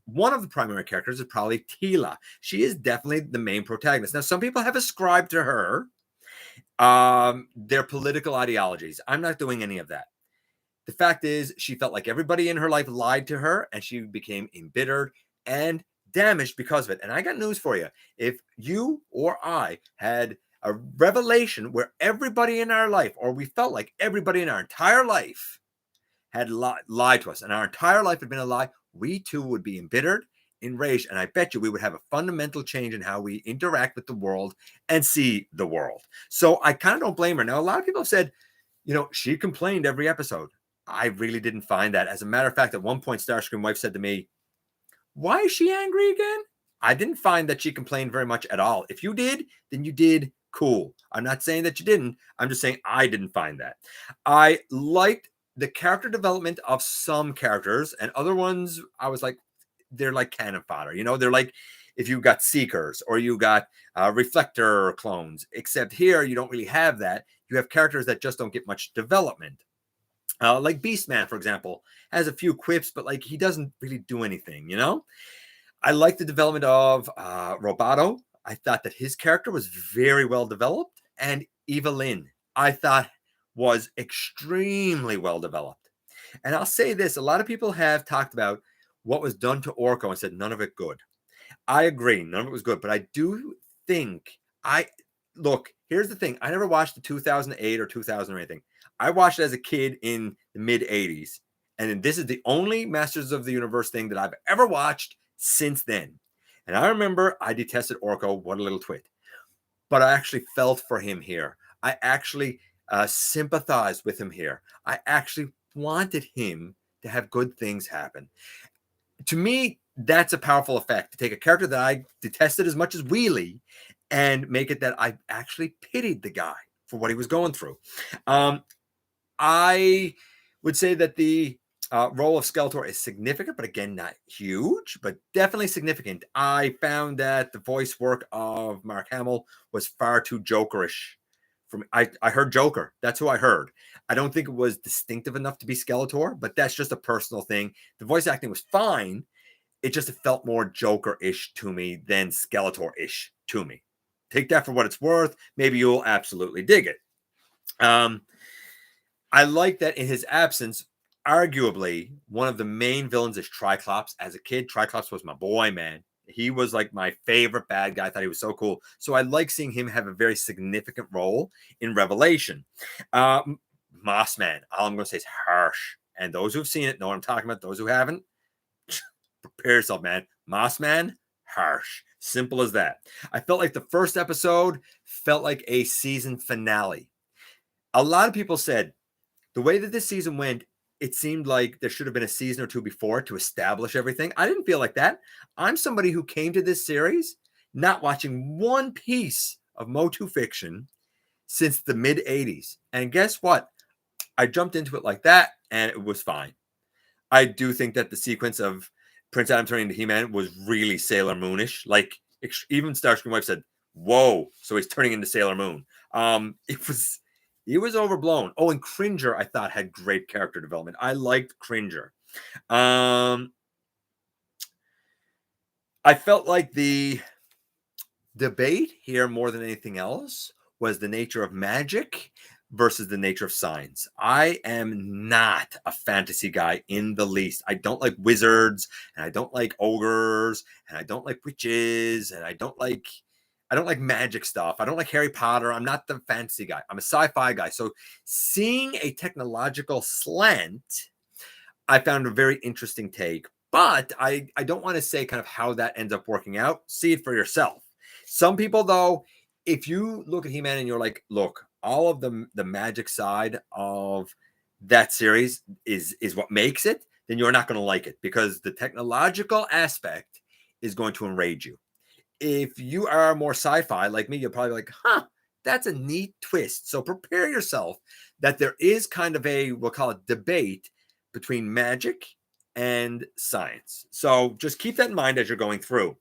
one of the primary characters is probably Teela. She is definitely the main protagonist. Now, some people have ascribed to her their political ideologies. I'm not doing any of that. The fact is, she felt like everybody in her life lied to her, and she became embittered and damaged because of it. And I got news for you. If you or I had a revelation where everybody in our life, or we felt like everybody in our entire life had lied to us, and our entire life had been a lie, we too would be embittered, enraged, and I bet you we would have a fundamental change in how we interact with the world and see the world. So I kind of don't blame her. Now, a lot of people have said, she complained every episode. I really didn't find that. As a matter of fact, at one point, Starscream Wife said to me, "Why is she angry again?" I didn't find that she complained very much at all. If you did, then you did cool. I'm not saying that you didn't. I'm just saying I didn't find that. I liked the character development of some characters, and other ones, I was like, they're like cannon fodder. They're like if you got Seekers or you got Reflector clones, except here you don't really have that. You have characters that just don't get much development. Like Beastman, for example, has a few quips, but like he doesn't really do anything, I like the development of Roboto. I thought that his character was very well developed, and Evelyn, I thought, was extremely well developed. And I'll say this, a lot of people have talked about what was done to Orko and said none of it good. I agree, none of it was good, but I do think look, here's the thing. I never watched the 2008 or 2000 or anything. I watched it as a kid in the mid 80s. And then this is the only Masters of the Universe thing that I've ever watched since then. And I remember I detested Orko, what a little twit. But I actually felt for him here. I actually sympathized with him here. I actually wanted him to have good things happen. To me, that's a powerful effect, to take a character that I detested as much as Wheelie and make it that I actually pitied the guy for what he was going through. I would say that the role of Skeletor is significant, but again, not huge, but definitely significant. I found that the voice work of Mark Hamill was far too Jokerish. I heard Joker. That's who I heard. I don't think it was distinctive enough to be Skeletor, but that's just a personal thing. The voice acting was fine. It just felt more Joker-ish to me than Skeletor-ish to me. Take that for what it's worth. Maybe you'll absolutely dig it. I like that in his absence, arguably, one of the main villains is Triclops. As a kid, Triclops was my boy, man. He was like my favorite bad guy. I thought he was so cool. So I like seeing him have a very significant role in Revelation. Mossman, all I'm going to say is harsh. And those who've seen it know what I'm talking about. Those who haven't, prepare yourself, man. Mossman, harsh. Simple as that. I felt like the first episode felt like a season finale. A lot of people said the way that this season went, it seemed like there should have been a season or two before to establish everything. I didn't feel like that. I'm somebody who came to this series not watching one piece of MOTU fiction since the mid 80s. And guess what? I jumped into it like that and it was fine. I do think that the sequence of Prince Adam turning into He-Man was really Sailor Moonish. Like even Starscream Wife said, "Whoa!" So he's turning into Sailor Moon. It was overblown. Oh, and Cringer, I thought, had great character development. I liked Cringer. I felt like the debate here, more than anything else, was the nature of magic versus the nature of science. I am not a fantasy guy in the least. I don't like wizards, and I don't like ogres, and I don't like witches, and I don't like magic stuff. I don't like Harry Potter. I'm not the fantasy guy. I'm a sci-fi guy. So seeing a technological slant, I found a very interesting take. But I don't want to say kind of how that ends up working out. See it for yourself. Some people, though, if you look at He-Man and you're like, look, all of the magic side of that series is what makes it, then you're not going to like it, because the technological aspect is going to enrage you. If you are more sci-fi like me, you're probably like, huh, that's a neat twist. So prepare yourself that there is kind of a, we'll call it, debate between magic and science. So just keep that in mind as you're going through.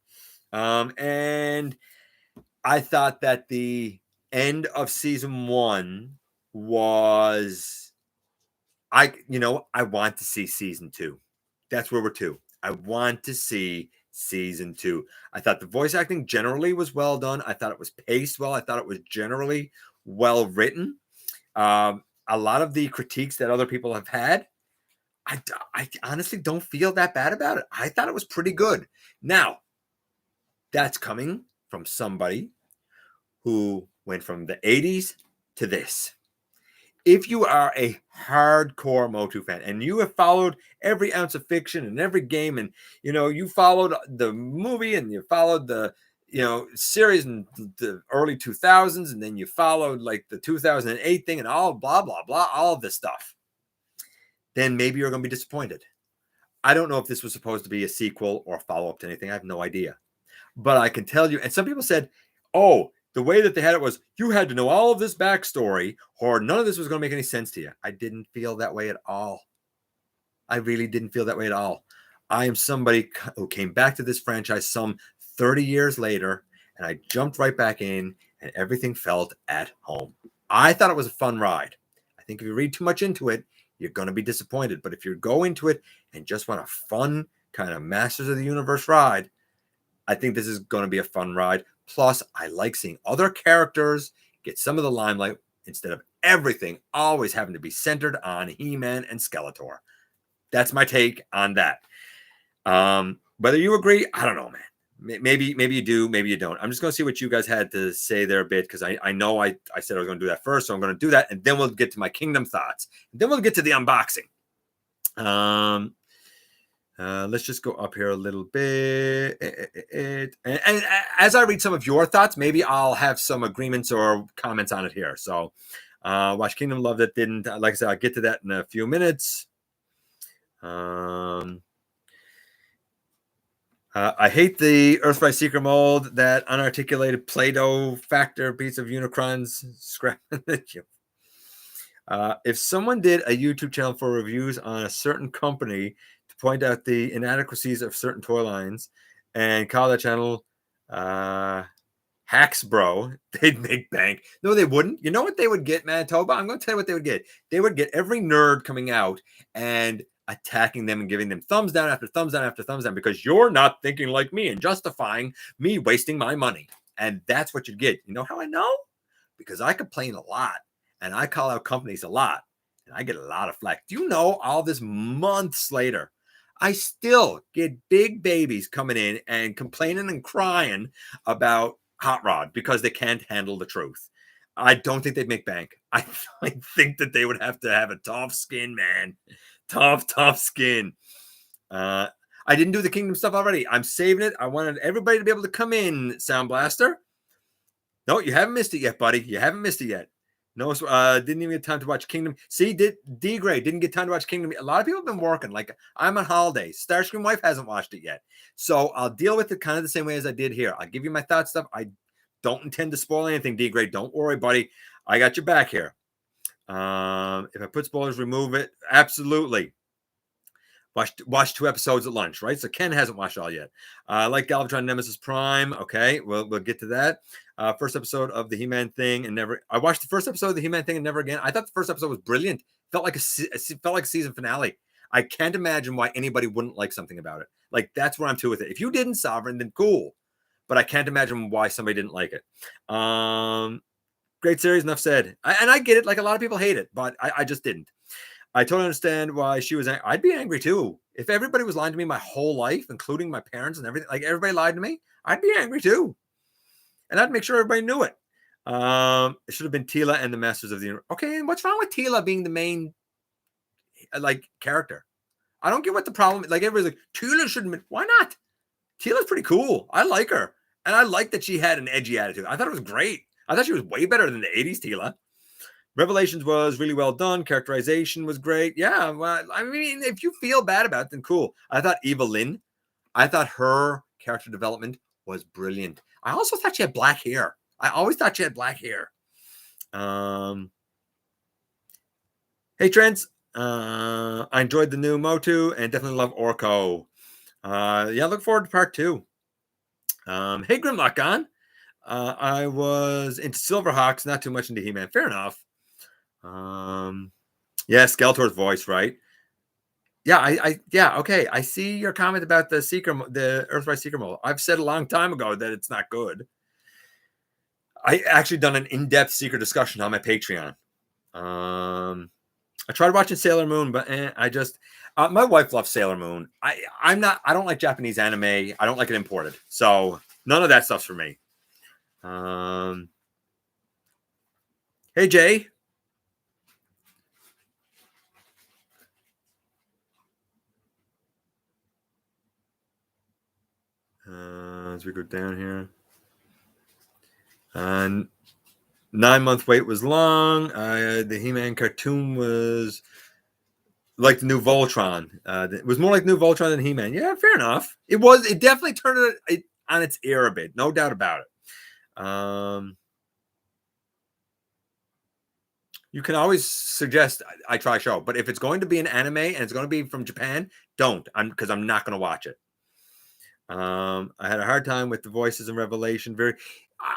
And I thought that the end of season 1 was, I want to see season 2. That's where we're 2. I want to see season 2. I thought the voice acting generally was well done. I thought it was paced well. I thought it was generally well written. A lot of the critiques that other people have had, I honestly don't feel that bad about it. I thought it was pretty good. Now, that's coming from somebody who went from the 80s to this. If you are a hardcore MOTU fan and you have followed every ounce of fiction and every game, and you followed the movie and you followed the series in the early 2000s, and then you followed like the 2008 thing and all blah blah blah, all of this stuff, then maybe you're going to be disappointed. I don't know if this was supposed to be a sequel or a follow-up to anything. I have no idea. But I can tell you, and some people said, oh, the way that they had it was you had to know all of this backstory or none of this was going to make any sense to you. I didn't feel that way at all. I really didn't feel that way at all. I am somebody who came back to this franchise some 30 years later, and I jumped right back in, and everything felt at home. I thought it was a fun ride. I think if you read too much into it, you're going to be disappointed. But if you go into it and just want a fun kind of Masters of the Universe ride, I think this is going to be a fun ride. Plus, I like seeing other characters get some of the limelight instead of everything always having to be centered on He-Man and Skeletor. That's my take on that. Whether you agree, I don't know, man. Maybe you do, maybe you don't. I'm just going to see what you guys had to say there a bit, because I know I said I was going to do that first, so I'm going to do that, and then we'll get to my Kingdom thoughts. And then we'll get to the unboxing. Let's just go up here a little bit. And as I read some of your thoughts, maybe I'll have some agreements or comments on it here. So Watch Kingdom, loved it. Didn't. Like I said, I'll get to that in a few minutes. I hate the Earthrise Secret mold, that unarticulated Play-Doh factor piece of Unicron's scrap. If someone did a YouTube channel for reviews on a certain company to point out the inadequacies of certain toy lines and call that channel Hacks Bro, they'd make bank. No, they wouldn't. You know what they would get, Manitoba? I'm going to tell you what they would get. They would get every nerd coming out and attacking them and giving them thumbs down after thumbs down after thumbs down, because you're not thinking like me and justifying me wasting my money. And that's what you get. You know how I know? Because I complain a lot and I call out companies a lot and I get a lot of flack. Do you know, all this months later, I still get big babies coming in and complaining and crying about Hot Rod because they can't handle the truth. I don't think they'd make bank. I think that they would have to have a tough skin, man. Tough skin. I didn't do the Kingdom stuff already. I'm saving it. I wanted everybody to be able to come in, Sound Blaster. No, you haven't missed it yet, buddy. You haven't missed it yet. No, didn't even get time to watch Kingdom. See, D-Gray didn't get time to watch Kingdom. A lot of people have been working. Like, I'm on holiday. Starscream Wife hasn't watched it yet. So I'll deal with it kind of the same way as I did here. I'll give you my thoughts stuff. I don't intend to spoil anything, D-Gray. Don't worry, buddy. I got your back here. If I put spoilers, remove it. Absolutely. Watch 2 episodes at lunch, right? So Ken hasn't watched all yet. Like Galvatron Nemesis Prime. Okay, we'll get to that. First episode of the He-Man thing and never. I watched the first episode of the He-Man thing and never again. I thought the first episode was brilliant. Felt like a season finale. I can't imagine why anybody wouldn't like something about it. Like, that's where I'm to with it. If you didn't, Sovereign, then cool. But I can't imagine why somebody didn't like it. Great series, enough said. And I get it. Like, a lot of people hate it, but I just didn't. I totally understand why she was angry. I'd be angry too. If everybody was lying to me my whole life, including my parents and everything, like everybody lied to me, I'd be angry too. And I'd make sure everybody knew it. It should have been Teela and the Masters of the Universe. Okay, and what's wrong with Teela being the main character? I don't get what the problem is. Like, everybody's like, Teela shouldn't be. Why not? Teela's pretty cool. I like her. And I like that she had an edgy attitude. I thought it was great. I thought she was way better than the 80s Teela. Revelations was really well done. Characterization was great. Yeah, well, I mean, if you feel bad about it, then cool. I thought I thought her character development was brilliant. I also thought she had black hair. I always thought she had black hair. Hey, Trent. I enjoyed the new MOTU and definitely love Orko. Yeah, look forward to part 2. Hey, Grimlock on. I was into Silverhawks, not too much into He-Man. Fair enough. Yeah, Skeletor's voice, right? Yeah, yeah, okay. I see your comment about the Earthrise Seeker Mole. I've said a long time ago that it's not good. I actually done an in-depth Seeker discussion on my Patreon. I tried watching Sailor Moon, but I just my wife loves Sailor Moon. I don't like Japanese anime. I don't like it imported. So none of that stuff's for me. Hey Jay. As we go down here. 9-month wait was long. The He-Man cartoon was like the new Voltron. It was more like new Voltron than He-Man. Yeah, fair enough. It was. It definitely turned it on its ear a bit. No doubt about it. You can always suggest I try a show, but if it's going to be an anime and it's going to be from Japan, don't. Because I'm not going to watch it. I had a hard time with the voices in Revelation.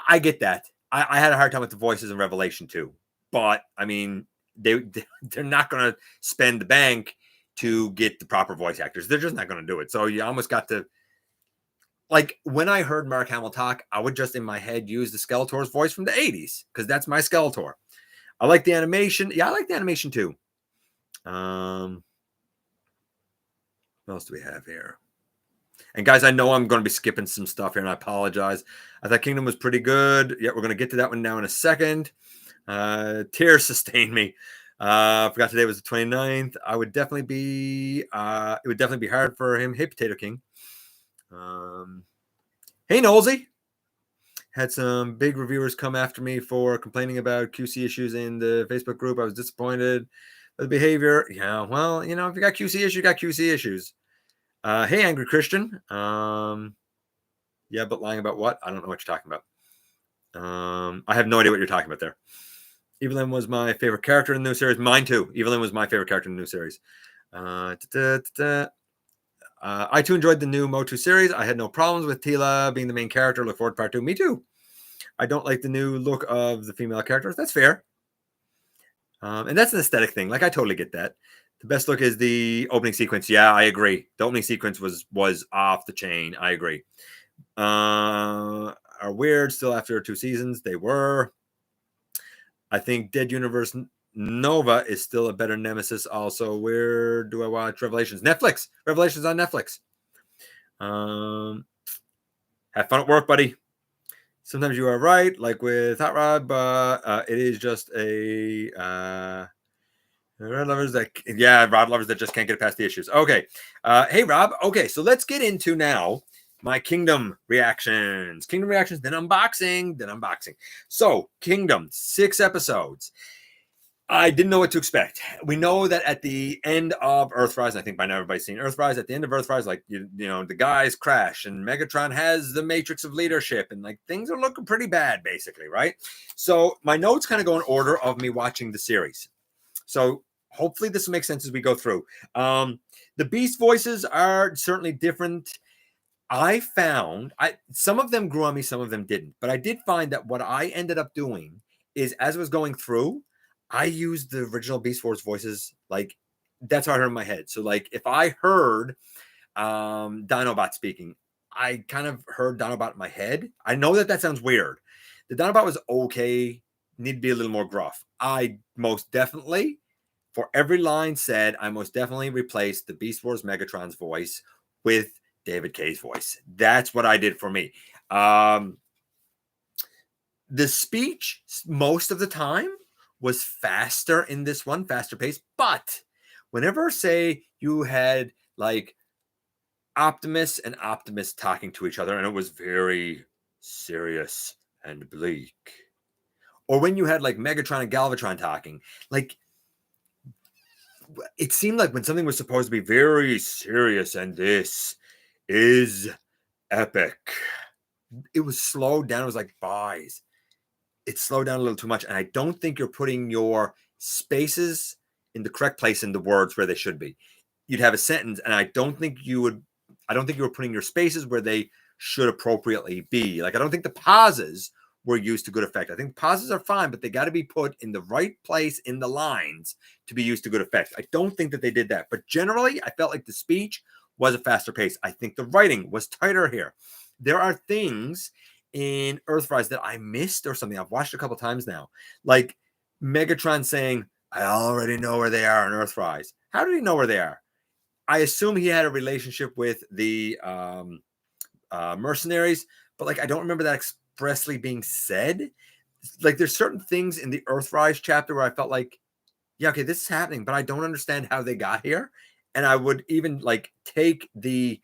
I get that. I had a hard time with the voices in Revelation too. But I mean, they're not going to spend the bank to get the proper voice actors. They're just not going to do it. So you almost got to, like, when I heard Mark Hamill talk, I would just in my head use the Skeletor's voice from the 80s because that's my Skeletor. I like the animation. Yeah, I like the animation too. What else do we have here? And guys, I know I'm going to be skipping some stuff here, and I apologize. I thought Kingdom was pretty good. Yeah, we're going to get to that one now in a second. Tears sustained me. I forgot today was the 29th. It would definitely be hard for him. Hey, Potato King. Hey, Nolsey. Had some big reviewers come after me for complaining about QC issues in the Facebook group. I was disappointed with the behavior. Yeah, well, if you got QC issues, you got QC issues. Hey, Angry Christian. Yeah, but lying about what? I don't know what you're talking about. I have no idea what you're talking about there. Evelyn was my favorite character in the new series. Mine too. Evelyn was my favorite character in the new series. I too enjoyed the new MOTU series. I had no problems with Tila being the main character. Look forward to part 2. Me too. I don't like the new look of the female characters. That's fair. And that's an aesthetic thing. Like, I totally get that. The best look is the opening sequence. Yeah, I agree. The opening sequence was off the chain. I agree. Are weird still after 2 seasons. They were. I think Dead Universe Nova is still a better nemesis. Also, where do I watch Revelations? Netflix. Revelations on Netflix. Have fun at work, buddy. Sometimes you are right, like with Hot Rod, but it is just a Rod lovers that just can't get past the issues. Okay. Hey, Rob. Okay, so let's get into now my Kingdom reactions. Kingdom reactions, then unboxing. So, Kingdom, 6 episodes. I didn't know what to expect. We know that at the end of Earthrise, I think by now everybody's seen Earthrise. At the end of Earthrise, like, the guys crash and Megatron has the matrix of leadership and like things are looking pretty bad, basically, right? So my notes kind of go in order of me watching the series. So hopefully this will make sense as we go through. The Beast voices are certainly different. I found some of them grew on me, some of them didn't. But I did find that what I ended up doing is, as I was going through, I used the original Beast Wars voices. Like, that's how I heard in my head. So, like, if I heard Dinobot speaking, I kind of heard Dinobot in my head. I know that sounds weird. The Dinobot was okay. Need to be a little more gruff. I most definitely, for every line said, I most definitely replaced the Beast Wars Megatron's voice with David Kay's voice. That's what I did for me. The speech, most of the time, was faster in this one, faster pace. But whenever, say, you had like Optimus and Optimus talking to each other, and it was very serious and bleak, Or when you had like Megatron and Galvatron talking, like it seemed like when something was supposed to be very serious and this is epic, it was slowed down. It was like, boys, it slowed down a little too much. And I don't think you're putting your spaces in the correct place in the words where they should be. You'd have a sentence, and I don't think you were putting your spaces where they should appropriately be. Like, I don't think the pauses were used to good effect. I think pauses are fine, but they got to be put in the right place in the lines to be used to good effect. I don't think that they did that. But generally, I felt like the speech was a faster pace. I think the writing was tighter here. There are things in Earthrise that I missed or something. I've watched a couple times now. Like Megatron saying, I already know where they are in Earthrise. How did he know where they are? I assume he had a relationship with the mercenaries, but like I don't remember that expressly being said. Like there's certain things in the Earthrise chapter where I felt like, yeah, okay, this is happening, but I don't understand how they got here. And I would even like take the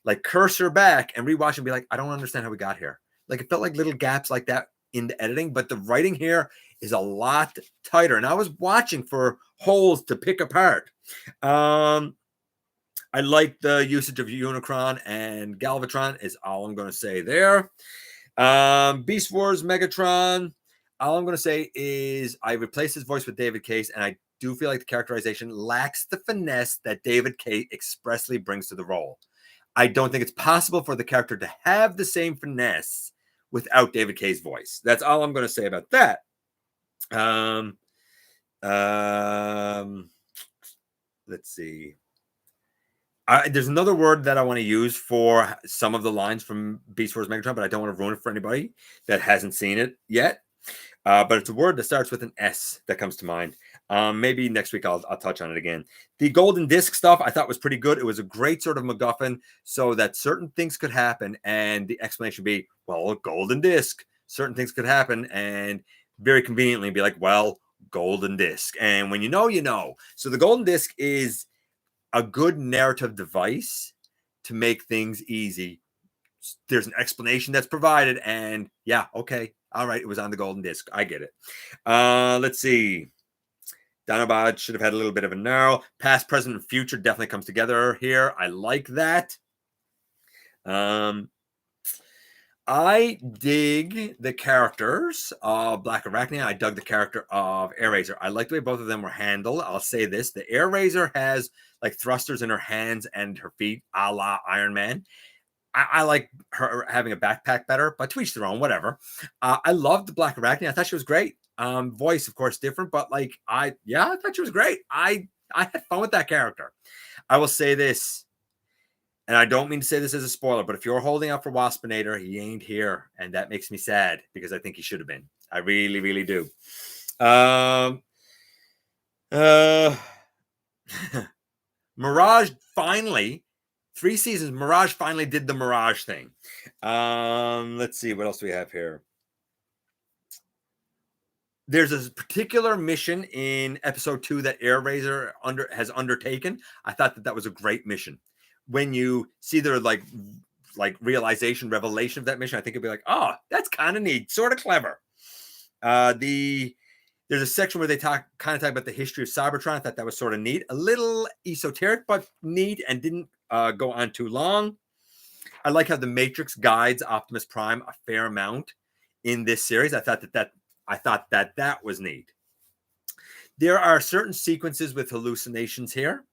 like cursor back and rewatch and be like, I don't understand how we got here. Like it felt like little gaps like that in the editing, but the writing here is a lot tighter. And I was watching for holes to pick apart. I like the usage of Unicron and Galvatron is all I'm going to say there. Beast Wars Megatron, all I'm going to say is I replaced his voice with David Case, and I do feel like the characterization lacks the finesse that David Case expressly brings to the role. I don't think it's possible for the character to have the same finesse without David Case's voice. That's all I'm going to say about that. Let's see. There's another word that I want to use for some of the lines from Beast Wars Megatron, but I don't want to ruin it for anybody that hasn't seen it yet. But it's a word that starts with an S that comes to mind. Maybe next week I'll touch on it again. The golden disc stuff I thought was pretty good. It was a great sort of MacGuffin so that certain things could happen, and the explanation would be, well, a golden disc. Certain things could happen, and very conveniently be like, well, golden disc. And when you know, you know. So the golden disc is a good narrative device to make things easy. There's an explanation that's provided, and yeah, okay, all right, it was on the golden disc. I get it. Let's see. Dinobot should have had a little bit of a narrow. Past, present, and future definitely comes together here. I like that. I dig the characters of Black Arachnia. I dug the character of Air-Razor. I like the way both of them were handled. I'll say this. The Air-Razor has like thrusters in her hands and her feet, a la Iron Man. I like her having a backpack better, but to each their own, whatever. I loved the Black Arachnia. I thought she was great. Voice, of course, different, but like, I thought she was great. I had fun with that character. I will say this, and I don't mean to say this as a spoiler, but if you're holding out for Waspinator, he ain't here, and that makes me sad because I think he should have been. I really, really do. Mirage finally, 3 seasons, Mirage finally did the Mirage thing. Let's see, what else do we have here? There's a particular mission in episode 2 that Air-Razor has undertaken. I thought that was a great mission. When you see their like revelation of that mission, I think it'd be like, oh, that's kind of neat, sort of clever. There's a section where they talk about the history of Cybertron. I thought that was sort of neat, a little esoteric, but neat, and didn't go on too long. I like how the Matrix guides Optimus Prime a fair amount in this series. I thought that was neat. There are certain sequences with hallucinations here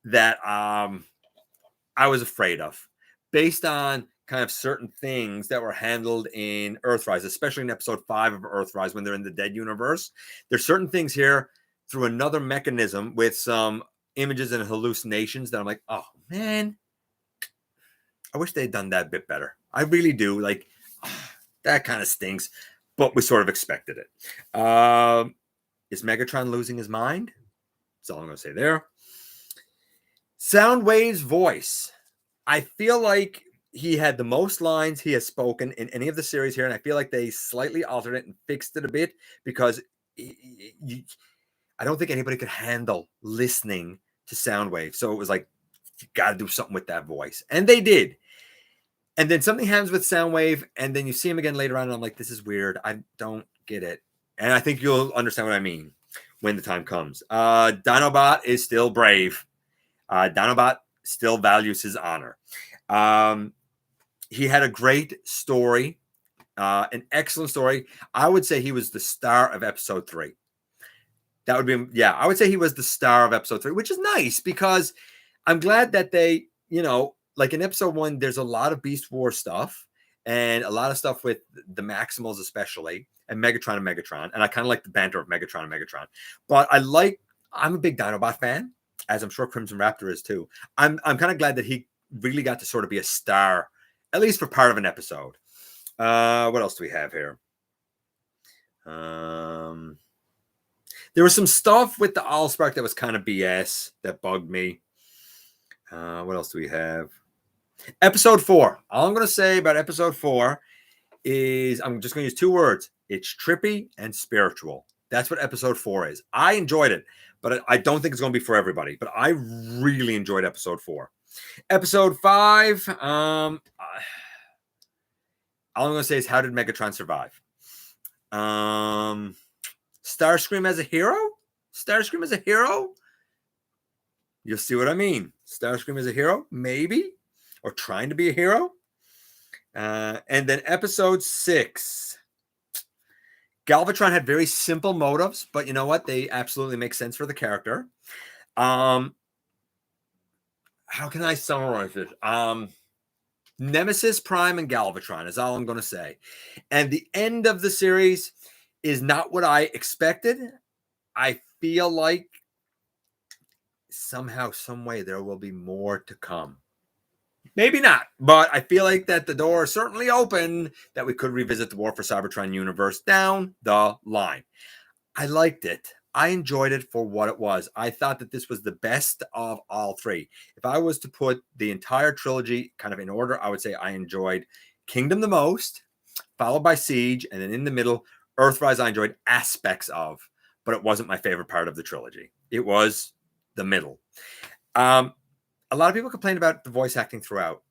that I was afraid of, based on kind of certain things that were handled in Earthrise, especially in episode 5 of Earthrise when they're in the dead universe. There's certain things here through another mechanism with some images and hallucinations that I'm like, oh man, I wish they'd done that a bit better. I really do. Like, that kind of stinks, but we sort of expected it. Is Megatron losing his mind? That's all I'm going to say there. Soundwave's voice. I feel like he had the most lines he has spoken in any of the series here, and I feel like they slightly altered it and fixed it a bit because I don't think anybody could handle listening to Soundwave. So it was like, you got to do something with that voice. And they did. And then something happens with Soundwave, and then you see him again later on, and I'm like, this is weird. I don't get it. And I think you'll understand what I mean when the time comes. Dinobot is still brave. Dinobot still values his honor. He had a great story, an excellent story. I would say he was the star of episode 3. That would be, yeah, I would say he was the star of episode 3, which is nice because I'm glad that they, like in episode 1, there's a lot of Beast Wars stuff and a lot of stuff with the Maximals, especially, and Megatron. And I kind of like the banter of Megatron and Megatron. But I'm a big Dinobot fan, as I'm sure Crimson Raptor is too. I'm kind of glad that he really got to sort of be a star, at least for part of an episode. What else do we have here? There was some stuff with the Allspark that was kind of BS that bugged me. What else do we have? Episode 4. All I'm going to say about episode 4 is I'm just going to use 2 words. It's trippy and spiritual. That's what episode 4 is. I enjoyed it, but I don't think it's going to be for everybody. But I really enjoyed episode 4. Episode 5. All I'm going to say is, how did Megatron survive? Starscream as a hero? Starscream as a hero? You'll see what I mean. Starscream as a hero? Maybe. Or trying to be a hero. And then episode 6. Galvatron had very simple motives, but you know what? They absolutely make sense for the character. How can I summarize it? Nemesis, Prime, and Galvatron is all I'm going to say. And the end of the series is not what I expected. I feel like somehow, some way, there will be more to come. Maybe not, but I feel like that the door is certainly open that we could revisit the War for Cybertron universe down the line. I liked it. I enjoyed it for what it was. I thought that this was the best of all 3. If I was to put the entire trilogy kind of in order, I would say I enjoyed Kingdom the most, followed by Siege, and then in the middle, Earthrise I enjoyed aspects of, but it wasn't my favorite part of the trilogy. It was the middle. A lot of people complained about the voice acting throughout.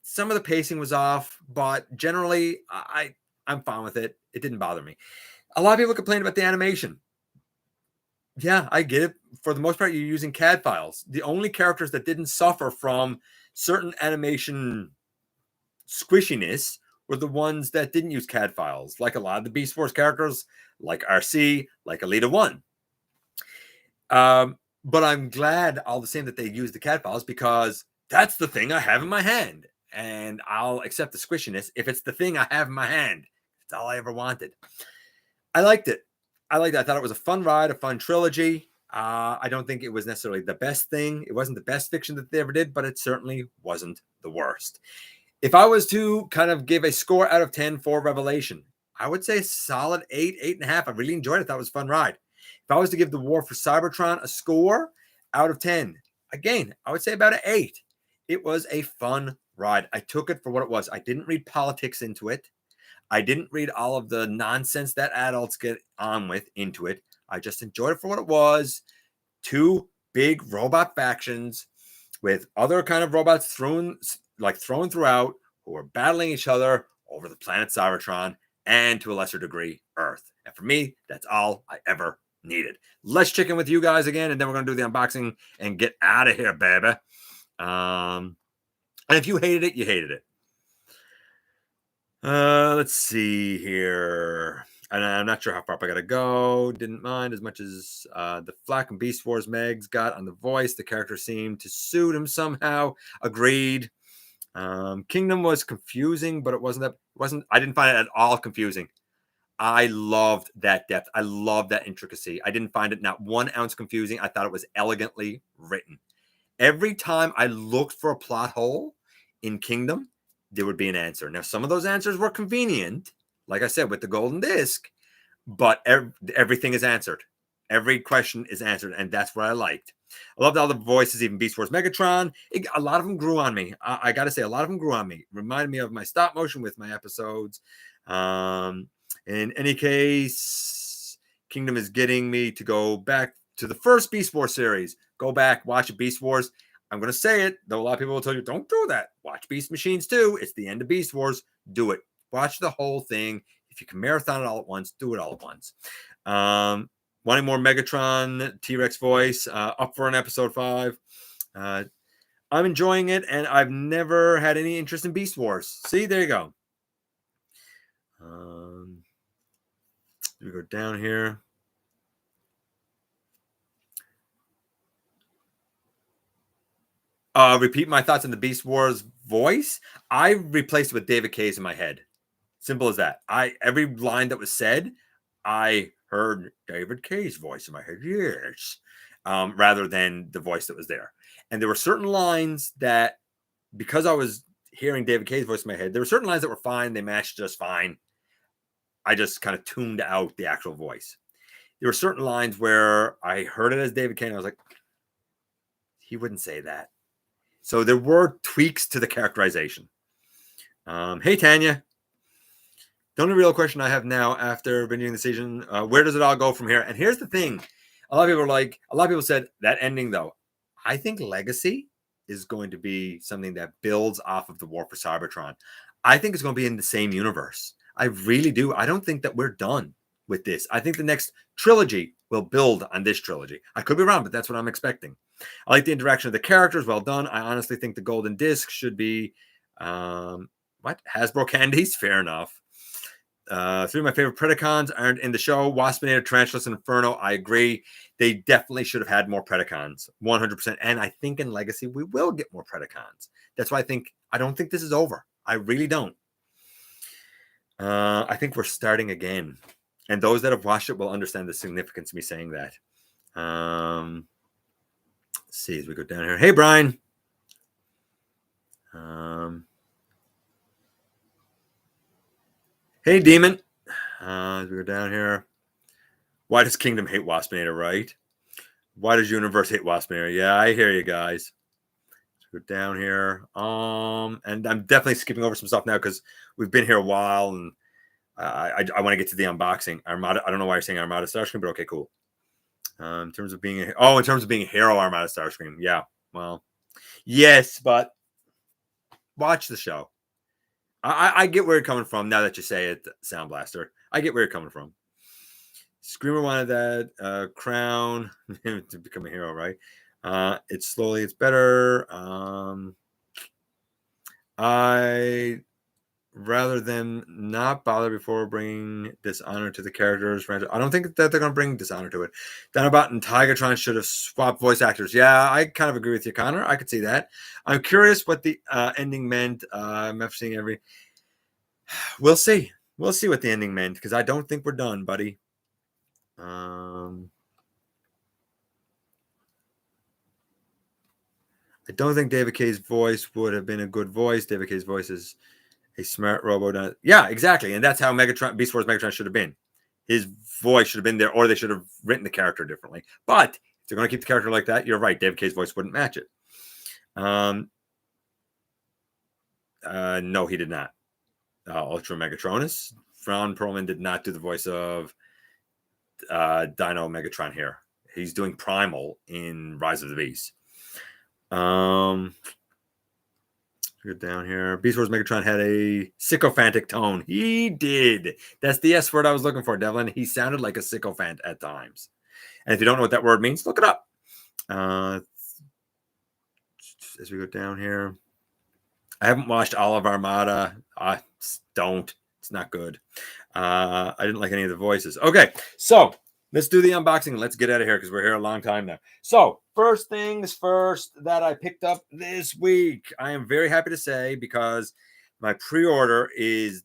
Some of the pacing was off, but generally, I'm fine with it. It didn't bother me. A lot of people complained about the animation. Yeah, I get it. For the most part, you're using CAD files. The only characters that didn't suffer from certain animation squishiness were the ones that didn't use CAD files, like a lot of the Beast Wars characters, like RC, like Elita 1. But I'm glad all the same that they used the CAD files because that's the thing I have in my hand. And I'll accept the squishiness if it's the thing I have in my hand. That's all I ever wanted. I liked it. I thought it was a fun ride, a fun trilogy. I don't think it was necessarily the best thing. It wasn't the best fiction that they ever did, but it certainly wasn't the worst. If I was to kind of give a score out of 10 for Revelation, I would say solid 8, 8.5. I really enjoyed it. That was a fun ride. If I was to give the War for Cybertron a score out of 10, again, I would say about an 8. It was a fun ride. I took it for what it was. I didn't read politics into it. I didn't read all of the nonsense that adults get on with into it. I just enjoyed it for what it was. 2 big robot factions with other kind of robots thrown throughout who are battling each other over the planet Cybertron and, to a lesser degree, Earth. And for me, that's all I ever needed. Let's check in with you guys again, and then we're going to do the unboxing and get out of here, baby. And if you hated it, you hated it. Let's see here. And I'm not sure how far up I got to go. Didn't mind as much as the Flack and Beast Wars Megs got on the voice. The character seemed to suit him somehow. Agreed. Kingdom was confusing, but I didn't find it at all confusing. I loved that depth. I loved that intricacy. I didn't find it not 1 ounce confusing. I thought it was elegantly written. Every time I looked for a plot hole in Kingdom, there would be an answer. Now, some of those answers were convenient, like I said, with the golden disc, but everything is answered. Every question is answered, and that's what I liked. I loved all the voices, even Beast Wars Megatron. A lot of them grew on me. I got to say, a lot of them grew on me. Reminded me of my stop motion with my episodes. In any case, Kingdom is getting me to go back to the first Beast Wars series. Go back, watch Beast Wars. I'm going to say it, though a lot of people will tell you, don't do that. Watch Beast Machines too. It's the end of Beast Wars. Do it. Watch the whole thing. If if you can marathon it all at once, do it all at once. Wanting more Megatron T-Rex voice, up for an episode 5. I'm enjoying it, and I've never had any interest in Beast Wars. See, there you go. We go down here. Repeat my thoughts on the Beast Wars voice. I replaced it with David Kaye's in my head. Simple as that. Every line that was said, I heard David Kaye's voice in my head. Yes. Rather than the voice that was there. And there were certain lines that, because I was hearing David Kaye's voice in my head, there were certain lines that were fine. They matched just fine. I just kind of tuned out the actual voice. There were certain lines where I heard it as David Kaye, and I was like, he wouldn't say that. So there were tweaks to the characterization. Hey, Tanya. The only real question I have now after binging the season, where does it all go from here? And here's the thing. A lot of people said that ending, though. I think Legacy is going to be something that builds off of the War for Cybertron. I think it's going to be in the same universe. I really do. I don't think that we're done with this. I think the next trilogy will build on this trilogy. I could be wrong, but that's what I'm expecting. I like the interaction of the characters. Well done. I honestly think the golden disc should be Hasbro candies. Fair enough. 3 of my favorite Predacons aren't in the show. Waspinator, Tarantulas, and Inferno. I agree. They definitely should have had more Predacons. 100%. And I think in Legacy, we will get more Predacons. That's why I don't think this is over. I really don't. I think we're starting again. And those that have watched it will understand the significance of me saying that. Let's see as we go down here. Hey, Brian. Hey, Demon. As we go down here. Why does Kingdom hate Waspinator, right? Why does Universe hate Waspinator? Yeah, I hear you guys. Let's go down here. And I'm definitely skipping over some stuff now because we've been here a while, and I want to get to the unboxing. Armada. I don't know why you're saying Armada Starscream, but okay, cool. In terms of being a hero, Armada Starscream. Yeah, well, yes, but watch the show. I get where you're coming from now that you say it, Sound Blaster. I get where you're coming from. Screamer wanted that crown to become a hero, right? It's better. I rather than not bother before bringing dishonor to the characters. I don't think that they're going to bring dishonor to it. Dinobot and Tigatron should have swapped voice actors. Yeah, I kind of agree with you, Connor. I could see that. I'm curious what the ending meant. I'm after seeing every. We'll see. We'll see what the ending meant because I don't think we're done, buddy. I don't think David Kaye's voice would have been a good voice. David Kaye's voice is a smart robot. Yeah, exactly. And that's how Beast Wars Megatron should have been. His voice should have been there, or they should have written the character differently. But if they're going to keep the character like that, you're right. David Kaye's voice wouldn't match it. No, he did not. Ultra Megatronus. Ron Perlman did not do the voice of Dino Megatron here. He's doing Primal in Rise of the Beast. Go down here. Beast Wars Megatron had a sycophantic tone. He did. That's the S word I was looking for, Devlin. He sounded like a sycophant at times. And if you don't know what that word means, look it up. As we go down here. I haven't watched all of Armada. Don't. It's not good. I didn't like any of the voices. Okay, so let's do the unboxing and let's get out of here because we're here a long time now. So first things first that I picked up this week. I am very happy to say because my pre-order is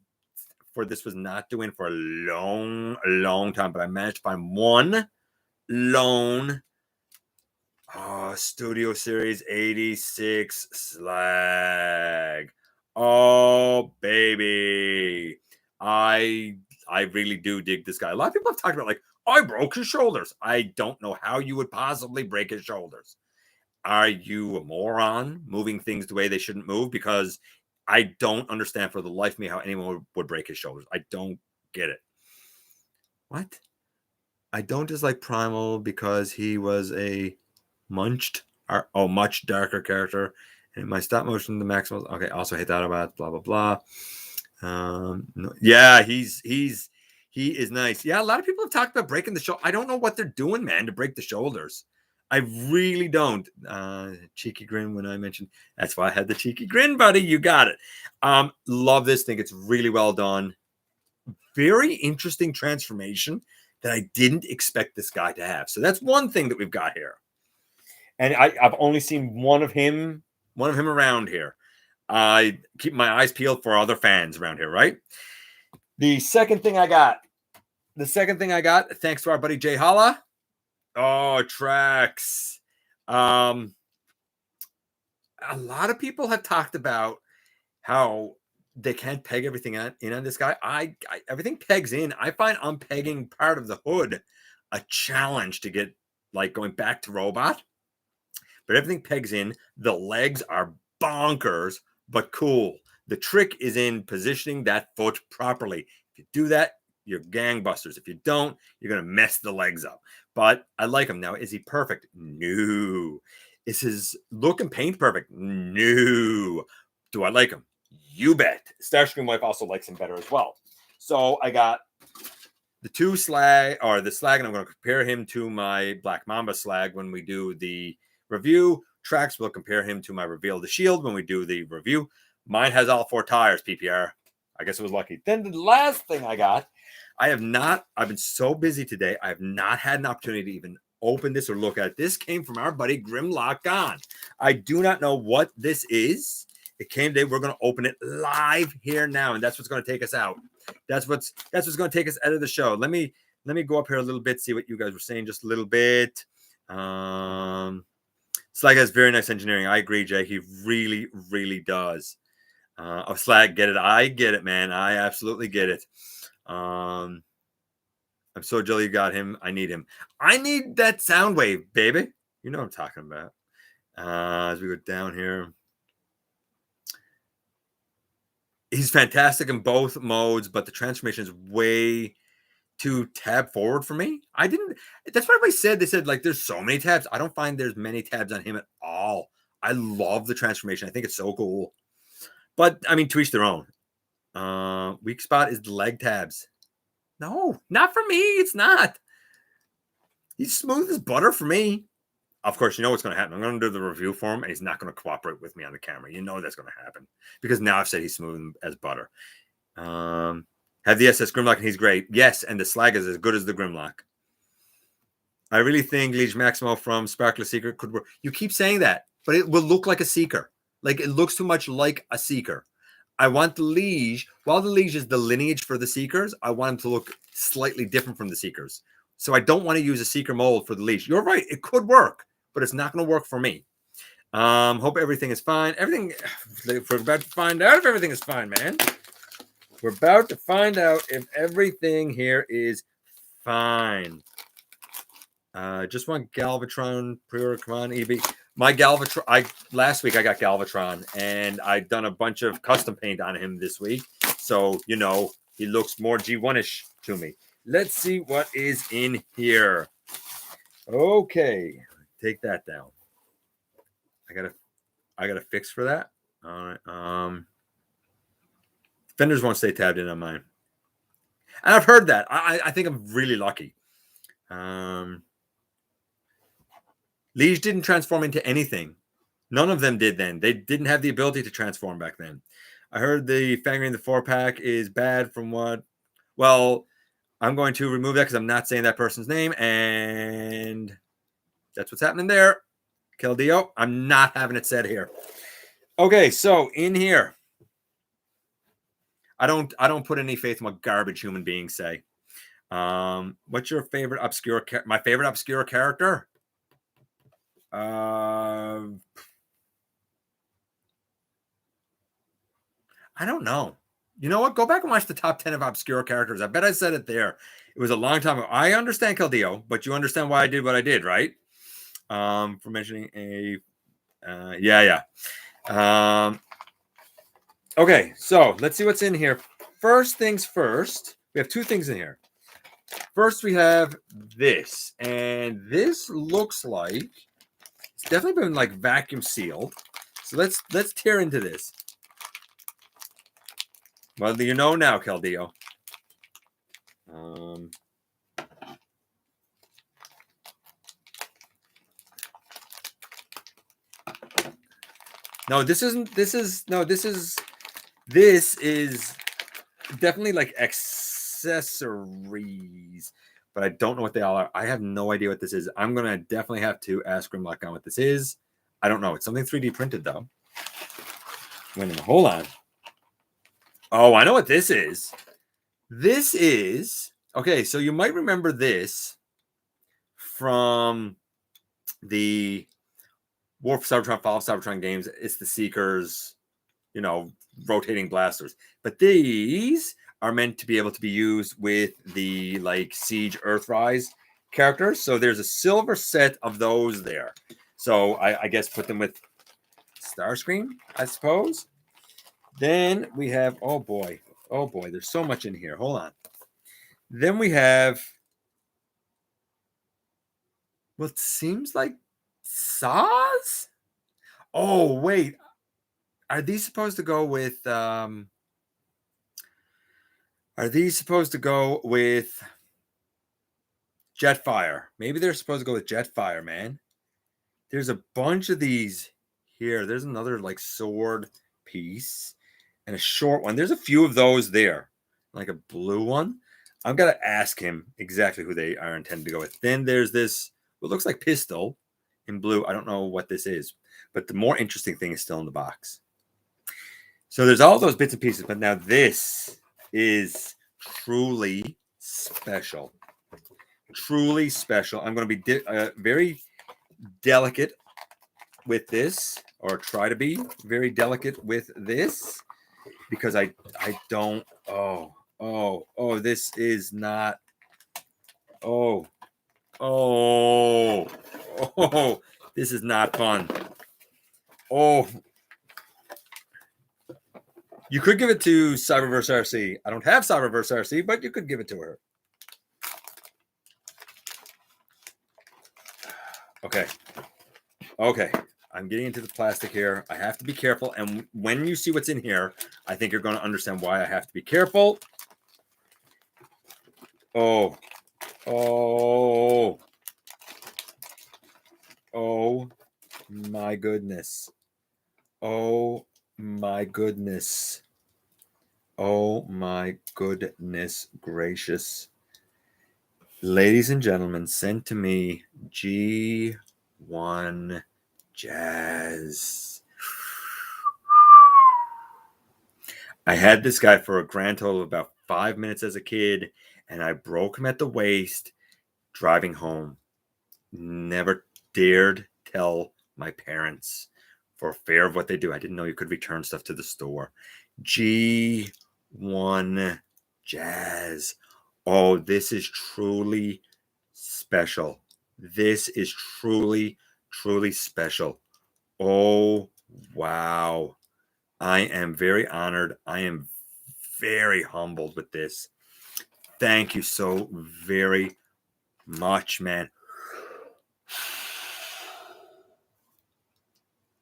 for this was not due in for a long time, but I managed to find one lone Studio Series 86 Slag. Oh, baby. I really do dig this guy. A lot of people have talked about like, I broke his shoulders. I don't know how you would possibly break his shoulders. Are you a moron moving things the way they shouldn't move? Because I don't understand for the life of me how anyone would break his shoulders. I don't get it. What? I don't dislike Primal because he was a much darker character. And my stop motion, the maximal. Okay, also hate that about blah blah blah. No, yeah, he's He is nice. Yeah, a lot of people have talked about breaking the shoulder. I don't know what they're doing, man, to break the shoulders. I really don't. Cheeky grin when I mentioned. That's why I had the cheeky grin, buddy. You got it. Love this thing. It's really well done. Very interesting transformation that I didn't expect this guy to have. So that's one thing that we've got here. And I've only seen one of him around here. I keep my eyes peeled for other fans around here, right? The second thing I got, thanks to our buddy Jay Holla. Oh, tracks. A lot of people have talked about how they can't peg everything in on this guy. Everything pegs in. I find unpegging part of the hood a challenge to get, like, going back to robot. But everything pegs in. The legs are bonkers, but cool. The trick is in positioning that foot properly. If you do that, you're gangbusters. If you don't, you're going to mess the legs up. But I like him. Now, is he perfect? No. Is his look and paint perfect? No. Do I like him? You bet. Starscream Wife also likes him better as well. So I got the slag, and I'm going to compare him to my Black Mamba slag when we do the review. Tracks will compare him to my Reveal the Shield when we do the review. Mine has all 4 tires, PPR. I guess it was lucky. Then the last thing I got, I've been so busy today, I have not had an opportunity to even open this or look at it. This came from our buddy Grimlock Gone. I do not know what this is. It came today. We're going to open it live here now, and that's what's going to take us out. That's what's going to take us out of the show. Let me go up here a little bit, see what you guys were saying just a little bit. Slag has very nice engineering. I agree, Jay. He really, really does. Slag, get it? I get it, man. I absolutely get it. I'm so jelly you got him. I need him. I need that sound wave, baby. You know what I'm talking about. As we go down here. He's fantastic in both modes, but the transformation is way too tab forward for me. That's what everybody said. They said, like, there's so many tabs. I don't find there's many tabs on him at all. I love the transformation. I think it's so cool. But, I mean, to each their own. Weak spot is the leg tabs. No, not for me. It's not. He's smooth as butter for me. Of course, you know what's going to happen. I'm going to do the review for him, and he's not going to cooperate with me on the camera. You know that's going to happen. Because now I've said he's smooth as butter. Have the SS Grimlock, and he's great. Yes, and the slag is as good as the Grimlock. I really think Liege Maximo from Sparkler Secret could work. You keep saying that, but it will look like a Seeker. Like, it looks too much like a Seeker. I want the Liege, while the Liege is the lineage for the Seekers, I want him to look slightly different from the Seekers. So I don't want to use a Seeker mold for the Liege. You're right. It could work, but it's not going to work for me. Hope everything is fine. We're about to find out if everything is fine, man. We're about to find out if everything here is fine. Just want Galvatron pre-order. Come on, EB. My Galvatron. Last week I got Galvatron, and I've done a bunch of custom paint on him this week. So, you know, he looks more G1-ish to me. Let's see what is in here. Okay, take that down. I got a fix for that. All right. Fenders won't stay tabbed in on mine, and I've heard that. I think I'm really lucky. Liege didn't transform into anything. None of them did then. They didn't have the ability to transform back then. I heard the Fangry in the 4-pack is bad from what? Well, I'm going to remove that because I'm not saying that person's name, and that's what's happening there. Keldeo, I'm not having it said here. Okay, so in here, I don't put any faith in what garbage human beings say. What's your favorite obscure? My favorite obscure character? I don't know. You know what? Go back and watch the top 10 of obscure characters. I bet I said it there. It was a long time ago. I understand Keldeo, but you understand why I did what I did, right? For mentioning a, yeah. Okay, so let's see what's in here. First things first, we have 2 things in here. First, we have this, and this looks like it's definitely been like vacuum sealed. So let's tear into this. Well, you know now, Keldeo. No, this isn't. This is definitely like accessories, but I don't know what they all are. I have no idea what this is. I'm gonna definitely have to ask Grimlock on what this is. I don't know. It's something 3D printed though. Wait a minute. Hold on. Oh, I know what this is. This is okay. So you might remember this from the War for Cybertron, Fall of Cybertron games. It's the Seekers, rotating blasters. But these are meant to be able to be used with the like Siege Earthrise characters. So there's a silver set of those there. So I guess put them with Starscream, I suppose. Then we have, oh boy, there's so much in here. Hold on. Then we have what seems like saws. Oh wait, are these supposed to go with Jetfire? Maybe they're supposed to go with Jetfire, man. There's a bunch of these here. There's another like sword piece and a short one. There's a few of those there, like a blue one. I'm gonna ask him exactly who they are intended to go with. Then there's this what looks like pistol in blue. I don't know what this is, but the more interesting thing is still in the box. So there's all those bits and pieces, but now this is truly special. Truly special. I'm going to be very delicate with this, or try to be very delicate with this, because I don't. This is not. This is not fun. You could give it to Cyberverse RC. I don't have Cyberverse RC, but you could give it to her. Okay. I'm getting into the plastic here. I have to be careful. And when you see what's in here, I think you're going to understand why I have to be careful. Oh my goodness. Oh my goodness. Oh my goodness gracious. Ladies and gentlemen, sent to me G1 Jazz. I had this guy for a grand total of about 5 minutes as a kid, and I broke him at the waist driving home. Never dared tell my parents for fear of what they do. I didn't know you could return stuff to the store. G1 Jazz. Oh, this is truly special. This is truly, truly special. Oh, wow. I am very honored. I am very humbled with this. Thank you so very much, man.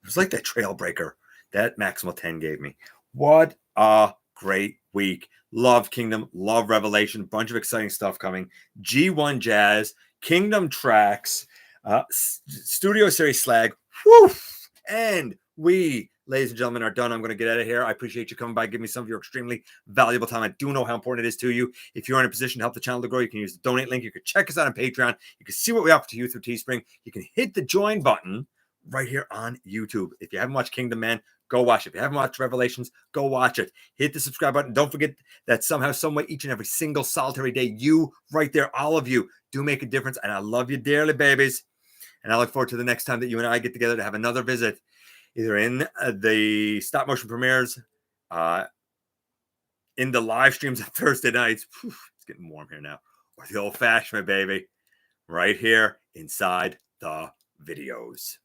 It was like that Trailbreaker that Maximal 10 gave me. What a great week. Love Kingdom, love Revelation, bunch of exciting stuff coming. G1 Jazz, Kingdom Tracks, Studio Series Slag. Whew! And we, ladies and gentlemen, are done. I'm going to get out of here. I appreciate you coming by, giving me some of your extremely valuable time. I do know how important it is to you. If you're in a position to help the channel to grow, you can use the donate link. You can check us out on Patreon. You can see what we offer to you through Teespring. You can hit the join button right here on YouTube. If you haven't watched Kingdom, man, go watch it. If you haven't watched Revelations, go watch it. Hit the subscribe button. Don't forget that somehow, some way, each and every single solitary day, you right there, all of you, do make a difference. And I love you dearly, babies. And I look forward to the next time that you and I get together to have another visit, either in the stop motion premieres, in the live streams on Thursday nights. Whew, it's getting warm here now. Or the old fashioned, baby, right here inside the videos.